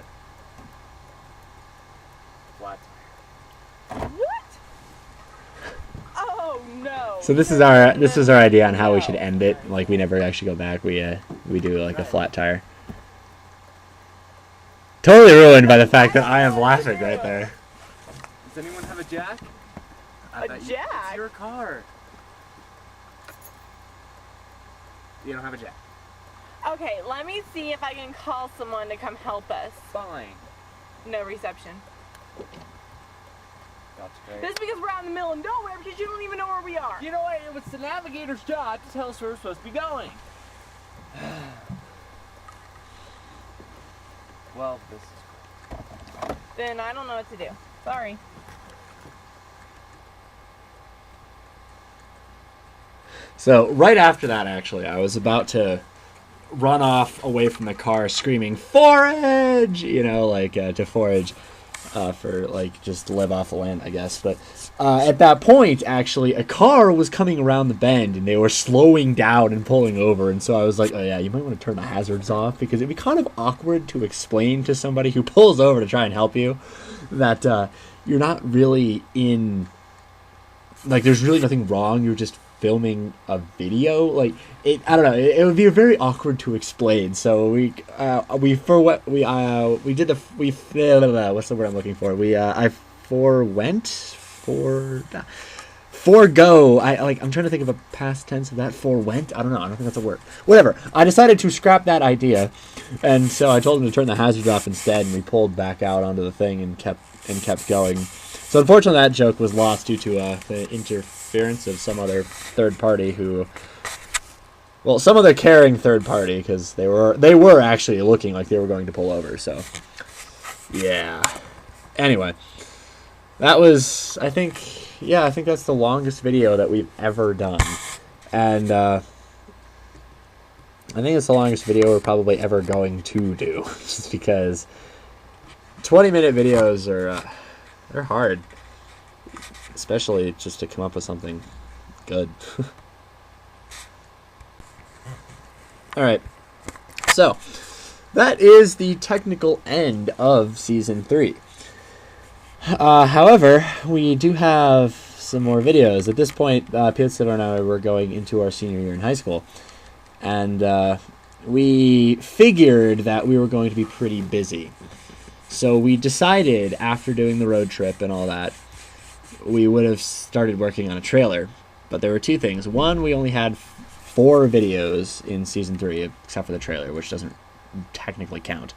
What? What? Oh no. So this is our idea on how we should end it. Like we never actually go back. We do like a flat tire. Totally ruined by the fact that I am laughing right there. Does anyone have a jack? A jack? It's your car. You don't have a jack. Okay, let me see if I can call someone to come help us. Fine. No reception. That's great. This is because we're out in the middle of nowhere because you don't even know where we are. You know what? It was the navigator's job to tell us where we're supposed to be going. Well, this is great. Then I don't know what to do. Sorry. So right after that, actually, I was about to run off away from the car, screaming "forage!" You know, like to forage for like just live off the land, I guess. But at that point, actually, a car was coming around the bend, and they were slowing down and pulling over. And so I was like, "Oh yeah, you might want to turn the hazards off because it'd be kind of awkward to explain to somebody who pulls over to try and help you that you're not really in like there's really nothing wrong. You're just filming a video. Like it, I don't know. It would be very awkward to explain. So we did the what's the word I'm looking for? Forego. I'm trying to think of a past tense of that. Forwent. I don't know. I don't think that's a word. Whatever. I decided to scrap that idea, and so I told him to turn the hazards off instead, and we pulled back out onto the thing and kept going. So unfortunately, that joke was lost due to the interference of some other third party some other caring third party, because they were actually looking like they were going to pull over. So yeah. Anyway, that was I think that's the longest video that we've ever done, and I think it's the longest video we're probably ever going to do, just because 20-minute videos are they're hard, especially just to come up with something good. All right, so that is the technical end of season 3. However, we do have some more videos. At this point, Piotr and I were going into our senior year in high school, and we figured that we were going to be pretty busy. So we decided, after doing the road trip and all that, we would have started working on a trailer. But there were two things. One, we only had 4 videos in season 3, except for the trailer, which doesn't technically count.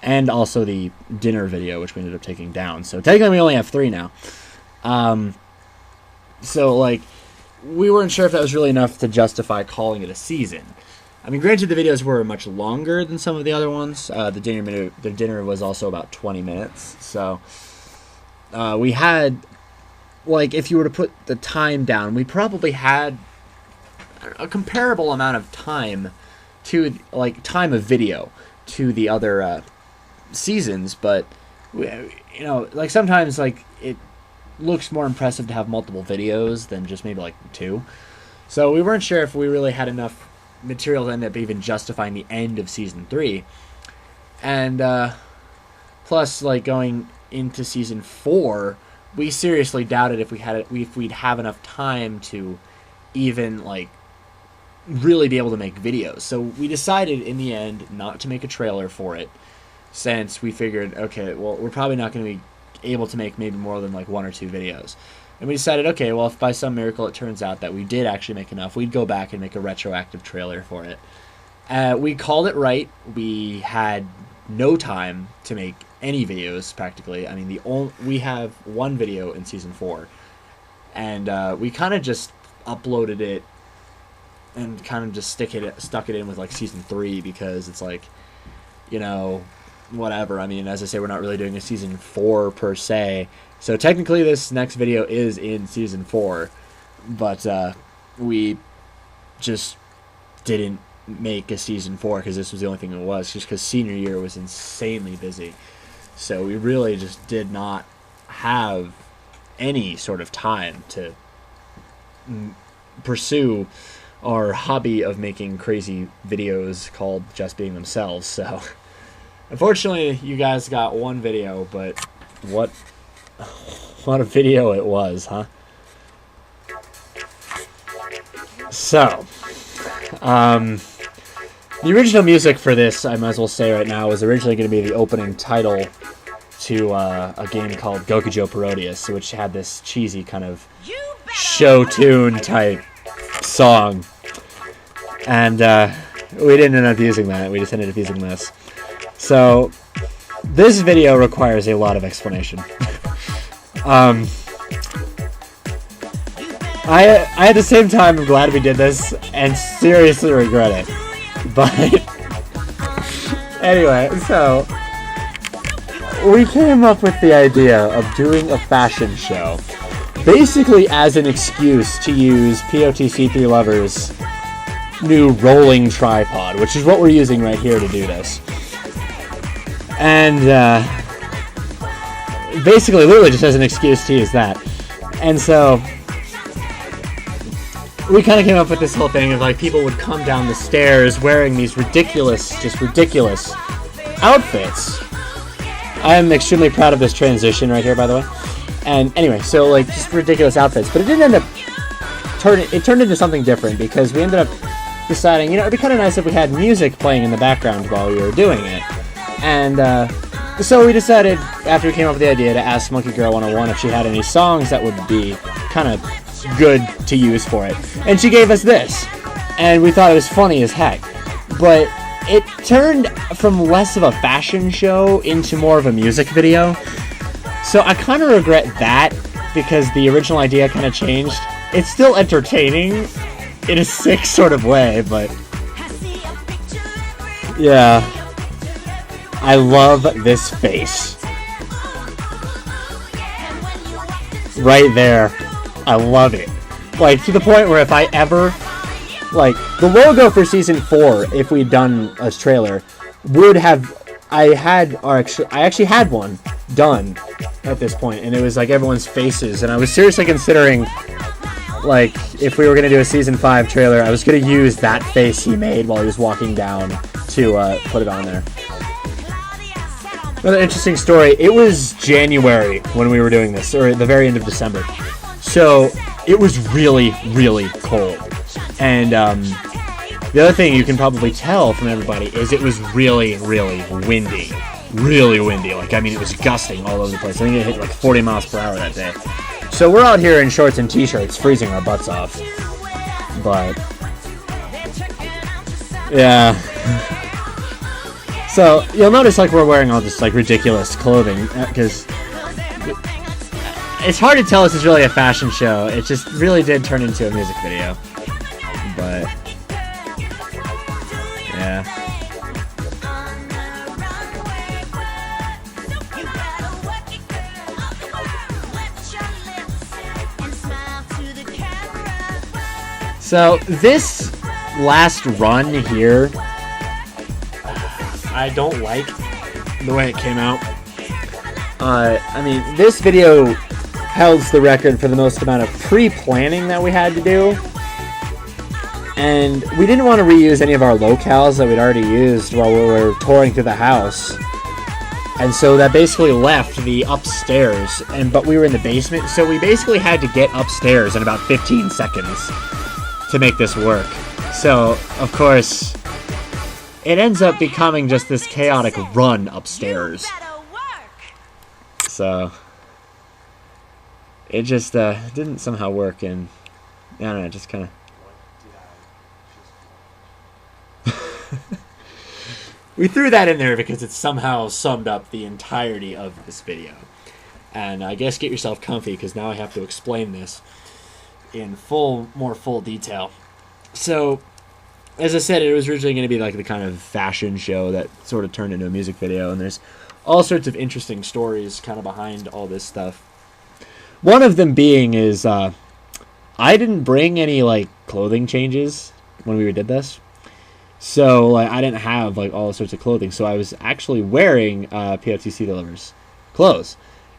And also the dinner video, which we ended up taking down. So technically we only have 3 now. So, like, we weren't sure if that was really enough to justify calling it a season. I mean, granted, the videos were much longer than some of the other ones. The dinner was also about 20 minutes. So, we had, like, if you were to put the time down, we probably had a comparable amount of time to, like, time of video to the other seasons. But, you know, like, sometimes, like, it looks more impressive to have multiple videos than just maybe, like, 2. So we weren't sure if we really had enough material to end up even justifying the end of season 3. And plus, like, going into season 4, we seriously doubted if we'd have enough time to even, like, really be able to make videos. So we decided in the end not to make a trailer for it, since we figured, okay, well, we're probably not going to be able to make maybe more than like 1 or 2 videos. And we decided, okay, well, if by some miracle it turns out that we did actually make enough, we'd go back and make a retroactive trailer for it. We called it right. We had no time to make any videos, practically. I mean, we have 1 video in season 4, and we kind of just uploaded it and kind of just stuck it in with like season 3, because it's like, you know, whatever. I mean, as I say, we're not really doing a season 4 per se. So technically this next video is in season 4, but we just didn't make a season 4 because this was the only thing it was, just because senior year was insanely busy. So we really just did not have any sort of time to pursue our hobby of making crazy videos called Just Being Themselves. So unfortunately you guys got one video, but what a video it was, huh? So the original music for this, I might as well say right now, was originally going to be the opening title to a game called Gokujo Parodius, which had this cheesy kind of show tune type song. And we didn't end up using that. We just ended up using this. So this video requires a lot of explanation. I at the same time am glad we did this and seriously regret it. But anyway, so we came up with the idea of doing a fashion show, basically as an excuse to use POTC3 Lovers' new rolling tripod, which is what we're using right here to do this. And basically, literally just as an excuse to use that. And so we kind of came up with this whole thing of like people would come down the stairs wearing these ridiculous outfits. I am extremely proud of this transition right here, by the way. And anyway, so like just ridiculous outfits, but it didn't end up it turned into something different because we ended up deciding, it'd be kind of nice if we had music playing in the background while we were doing it. And so we decided, after we came up with the idea, to ask Monkey Girl 101 if she had any songs that would be kind of good to use for it. And she gave us this. And we thought it was funny as heck. But it turned from less of a fashion show into more of a music video. So I kind of regret that because the original idea kind of changed. It's still entertaining in a sick sort of way, but yeah. I love this face. Right there. I love it. Like, to the point where if I ever, like, the logo for season 4, if we'd done a trailer, would have, I actually had one done at this point, and it was like everyone's faces, and I was seriously considering, like, if we were going to do a season 5 trailer, I was going to use that face he made while he was walking down to put it on there. Another interesting story, it was January when we were doing this, or the very end of December. So it was really, really cold. And the other thing you can probably tell from everybody is it was really, really windy. Really windy. Like, I mean, it was gusting all over the place. I think it hit like 40 miles per hour that day. So we're out here in shorts and t-shirts freezing our butts off. But yeah. So you'll notice like we're wearing all this like ridiculous clothing because it's hard to tell this is really a fashion show. It just really did turn into a music video. But yeah. So this last run here, I don't like the way it came out. I mean, this video held the record for the most amount of pre-planning that we had to do. And we didn't want to reuse any of our locales that we'd already used while we were touring through the house. And so that basically left the upstairs, but we were in the basement, so we basically had to get upstairs in about 15 seconds to make this work. So, of course, it ends up becoming just this chaotic run upstairs. So it just didn't somehow work, and I don't know, it just kind of we threw that in there because it somehow summed up the entirety of this video. And I guess get yourself comfy because now I have to explain this in more full detail. So, as I said, it was originally going to be like the kind of fashion show that sort of turned into a music video, and there's all sorts of interesting stories kind of behind all this stuff. One of them being is I didn't bring any like clothing changes when we did this. So like I didn't have like all sorts of clothing, so I was actually wearing POTC Delivers clothes,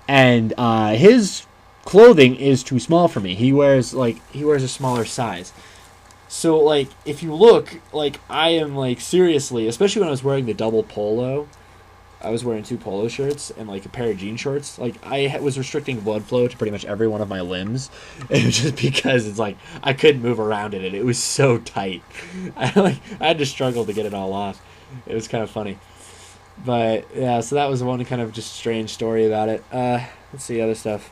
and his clothing is too small for me. He wears a smaller size. So like if you look, like I am like seriously, especially when I was wearing the double polo, I was wearing 2 polo shirts and like a pair of jean shorts. Like I was restricting blood flow to pretty much every one of my limbs, and it was just because it's like I couldn't move around in it. It was so tight. I had to struggle to get it all off. It was kind of funny. But yeah, so that was one kind of just strange story about it. Let's see other stuff.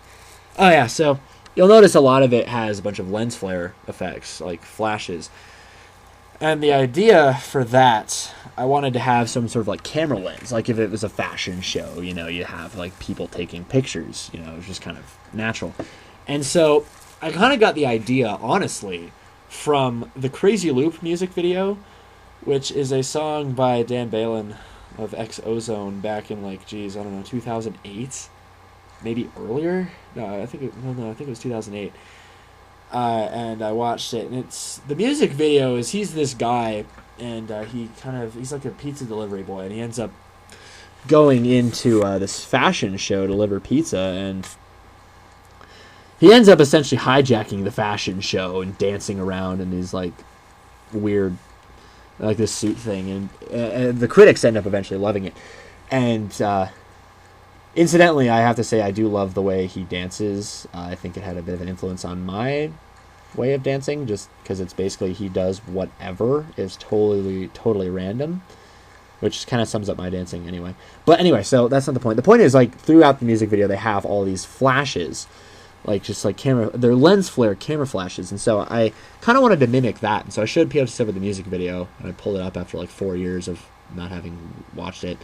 Oh yeah, so you'll notice a lot of it has a bunch of lens flare effects, like flashes. And the idea for that, I wanted to have some sort of like camera lens. Like if it was a fashion show, you know, you have like people taking pictures, you know, it was just kind of natural. And so I kind of got the idea, honestly, from the Crazy Loop music video, which is a song by Dan Balin of Ozone back in like, geez, I don't know, 2008? Maybe earlier? No, I think it was 2008. And I watched it, and it's the music video is he's this guy, and he's like a pizza delivery boy, and he ends up going into this fashion show to deliver pizza, and he ends up essentially hijacking the fashion show and dancing around in his like weird, like this suit thing, and the critics end up eventually loving it, and incidentally, I have to say I do love the way he dances. I think it had a bit of an influence on my way of dancing, just because it's basically he does whatever is totally random, which kind of sums up my dancing anyway. But anyway, so that's not the point. The point is, like, throughout the music video, they have all these flashes, like just like they're lens flare camera flashes, and so I kind of wanted to mimic that, and so I showed PO27 the music video, and I pulled it up after like 4 years of not having watched it.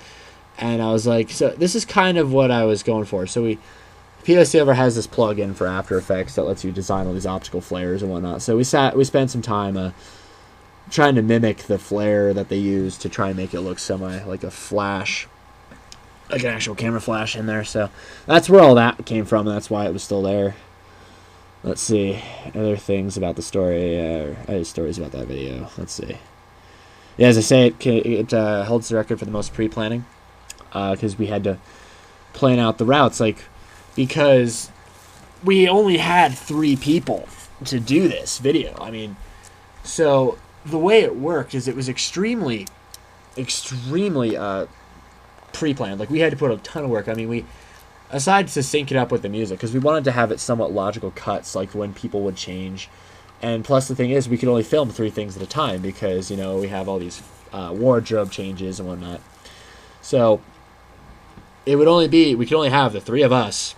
And I was like, so this is kind of what I was going for. So PO27 has this plug-in for After Effects that lets you design all these optical flares and whatnot. So we spent some time trying to mimic the flare that they use to try and make it look like a flash, like an actual camera flash in there. So that's where all that came from, and that's why it was still there. Let's see. Other things about the story. I have stories about that video. Let's see. Yeah, as I say, it holds the record for the most pre-planning. Because we had to plan out the routes, like, because we only had 3 people to do this video. I mean, so the way it worked is it was extremely pre-planned. Like, we had to put a ton of work. I mean, aside to sync it up with the music, because we wanted to have it somewhat logical cuts, like when people would change. And plus the thing is, we could only film 3 things at a time because, you know, we have all these wardrobe changes and whatnot. So we could only have the 3 of us,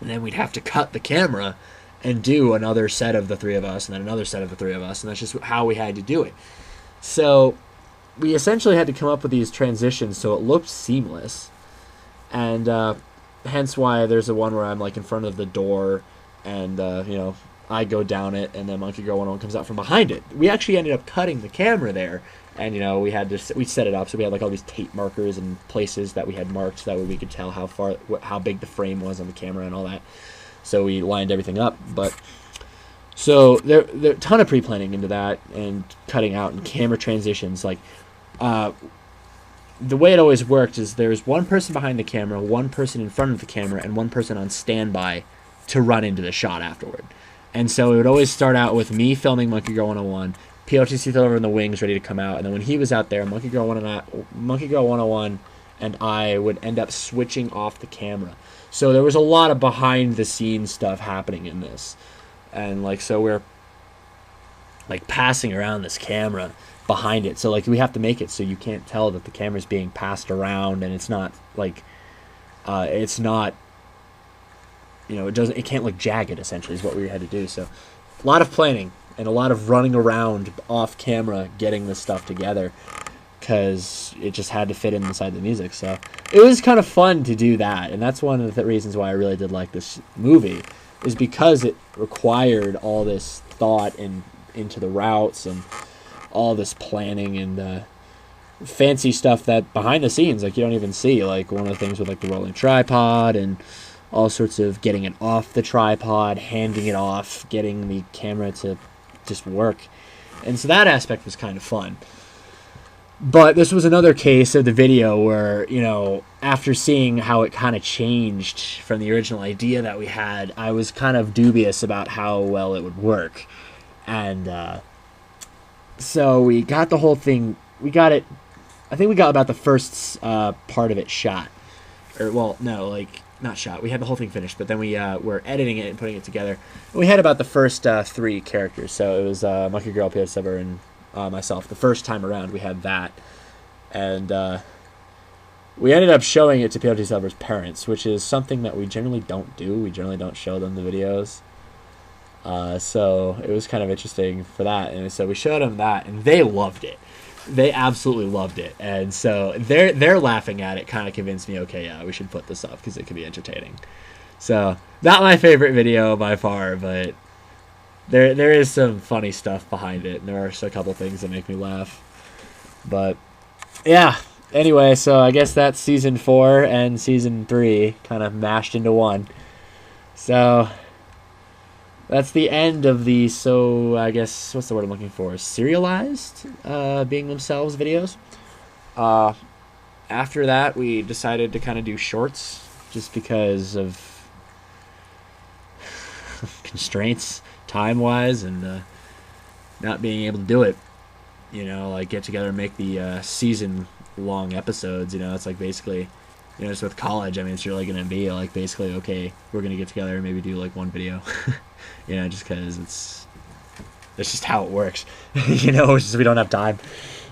and then we'd have to cut the camera and do another set of the 3 of us, and then another set of the 3 of us, and that's just how we had to do it. So we essentially had to come up with these transitions so it looked seamless, and hence why there's the one where I'm like in front of the door, and you know, I go down it, and then Monkey Girl 101 comes out from behind it. We actually ended up cutting the camera there. And, you know, we set it up, so we had, like, all these tape markers and places that we had marked, so that way we could tell how big the frame was on the camera and all that. So we lined everything up, but, so there a ton of pre-planning into that, and cutting out, and camera transitions, like, the way it always worked is there's one person behind the camera, one person in front of the camera, and one person on standby to run into the shot afterward. And so it would always start out with me filming Monkey Girl 101, POTC over in the wings ready to come out, and then when he was out there, Monkey Girl 101 and I would end up switching off the camera. So there was a lot of behind the scenes stuff happening in this. And like, so we're like passing around this camera behind it. So like we have to make it so you can't tell that the camera's being passed around, and it's not like it's not, you know, it can't look jagged, essentially, is what we had to do. So a lot of planning and a lot of running around off camera getting this stuff together, because it just had to fit inside the music. So it was kind of fun to do that, and that's one of the reasons why I really did like this movie, is because it required all this thought into the routes and all this planning and fancy stuff that behind the scenes, like, you don't even see, like one of the things with like the rolling tripod and all sorts of getting it off the tripod, handing it off, getting the camera to just work. And so that aspect was kind of fun. But this was another case of the video where, you know, after seeing how it kind of changed from the original idea that we had, I was kind of dubious about how well it would work. And so we got the whole thing, we got it, I think we got about the first part of it shot. Or, well, no, like, not shot. We had the whole thing finished, but then we were editing it and putting it together. And we had about the first 3 characters. So it was Monkey Girl, P.O. Silver, and myself. The first time around, we had that. And we ended up showing it to P.O.T. Silver's parents, which is something that we generally don't do. We generally don't show them the videos. So it was kind of interesting for that. And so we showed them that, and they loved it. They absolutely loved it. And so they're laughing at it kind of convinced me, okay, yeah, we should put this up because it could be entertaining. So not my favorite video by far, but there is some funny stuff behind it. And there are a couple things that make me laugh. But yeah, anyway, so I guess that's season 4 and season 3 kind of mashed into one. So that's the end of the, so I guess, what's the word I'm looking for? Serialized being themselves videos. After that, we decided to kind of do shorts just because of constraints time-wise and not being able to do it. You know, like get together and make the season-long episodes. You know, it's like basically, you know, just with college, I mean, it's really going to be like basically, okay, we're going to get together and maybe do like one video. You know, just because it's just how it works. You know, it's just we don't have time.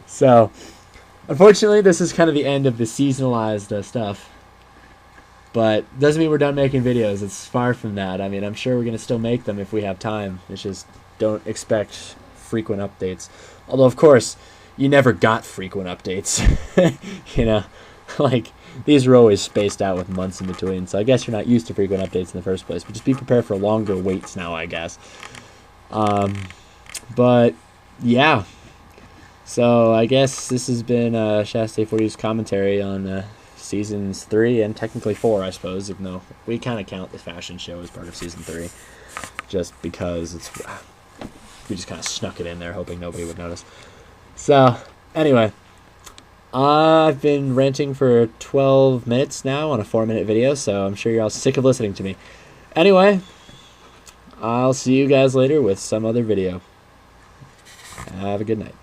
So, unfortunately, this is kind of the end of the seasonalized stuff. But doesn't mean we're done making videos. It's far from that. I mean, I'm sure we're going to still make them if we have time. It's just don't expect frequent updates. Although, of course, you never got frequent updates. You know, like these were always spaced out with months in between. So I guess you're not used to frequent updates in the first place. But just be prepared for longer waits now, I guess. But yeah. So I guess this has been Shsta42's commentary on seasons 3 and technically 4, I suppose, even though we kind of count the fashion show as part of season 3, just because we just kind of snuck it in there, hoping nobody would notice. So anyway, I've been ranting for 12 minutes now on a 4-minute video, so I'm sure you're all sick of listening to me. Anyway, I'll see you guys later with some other video. Have a good night.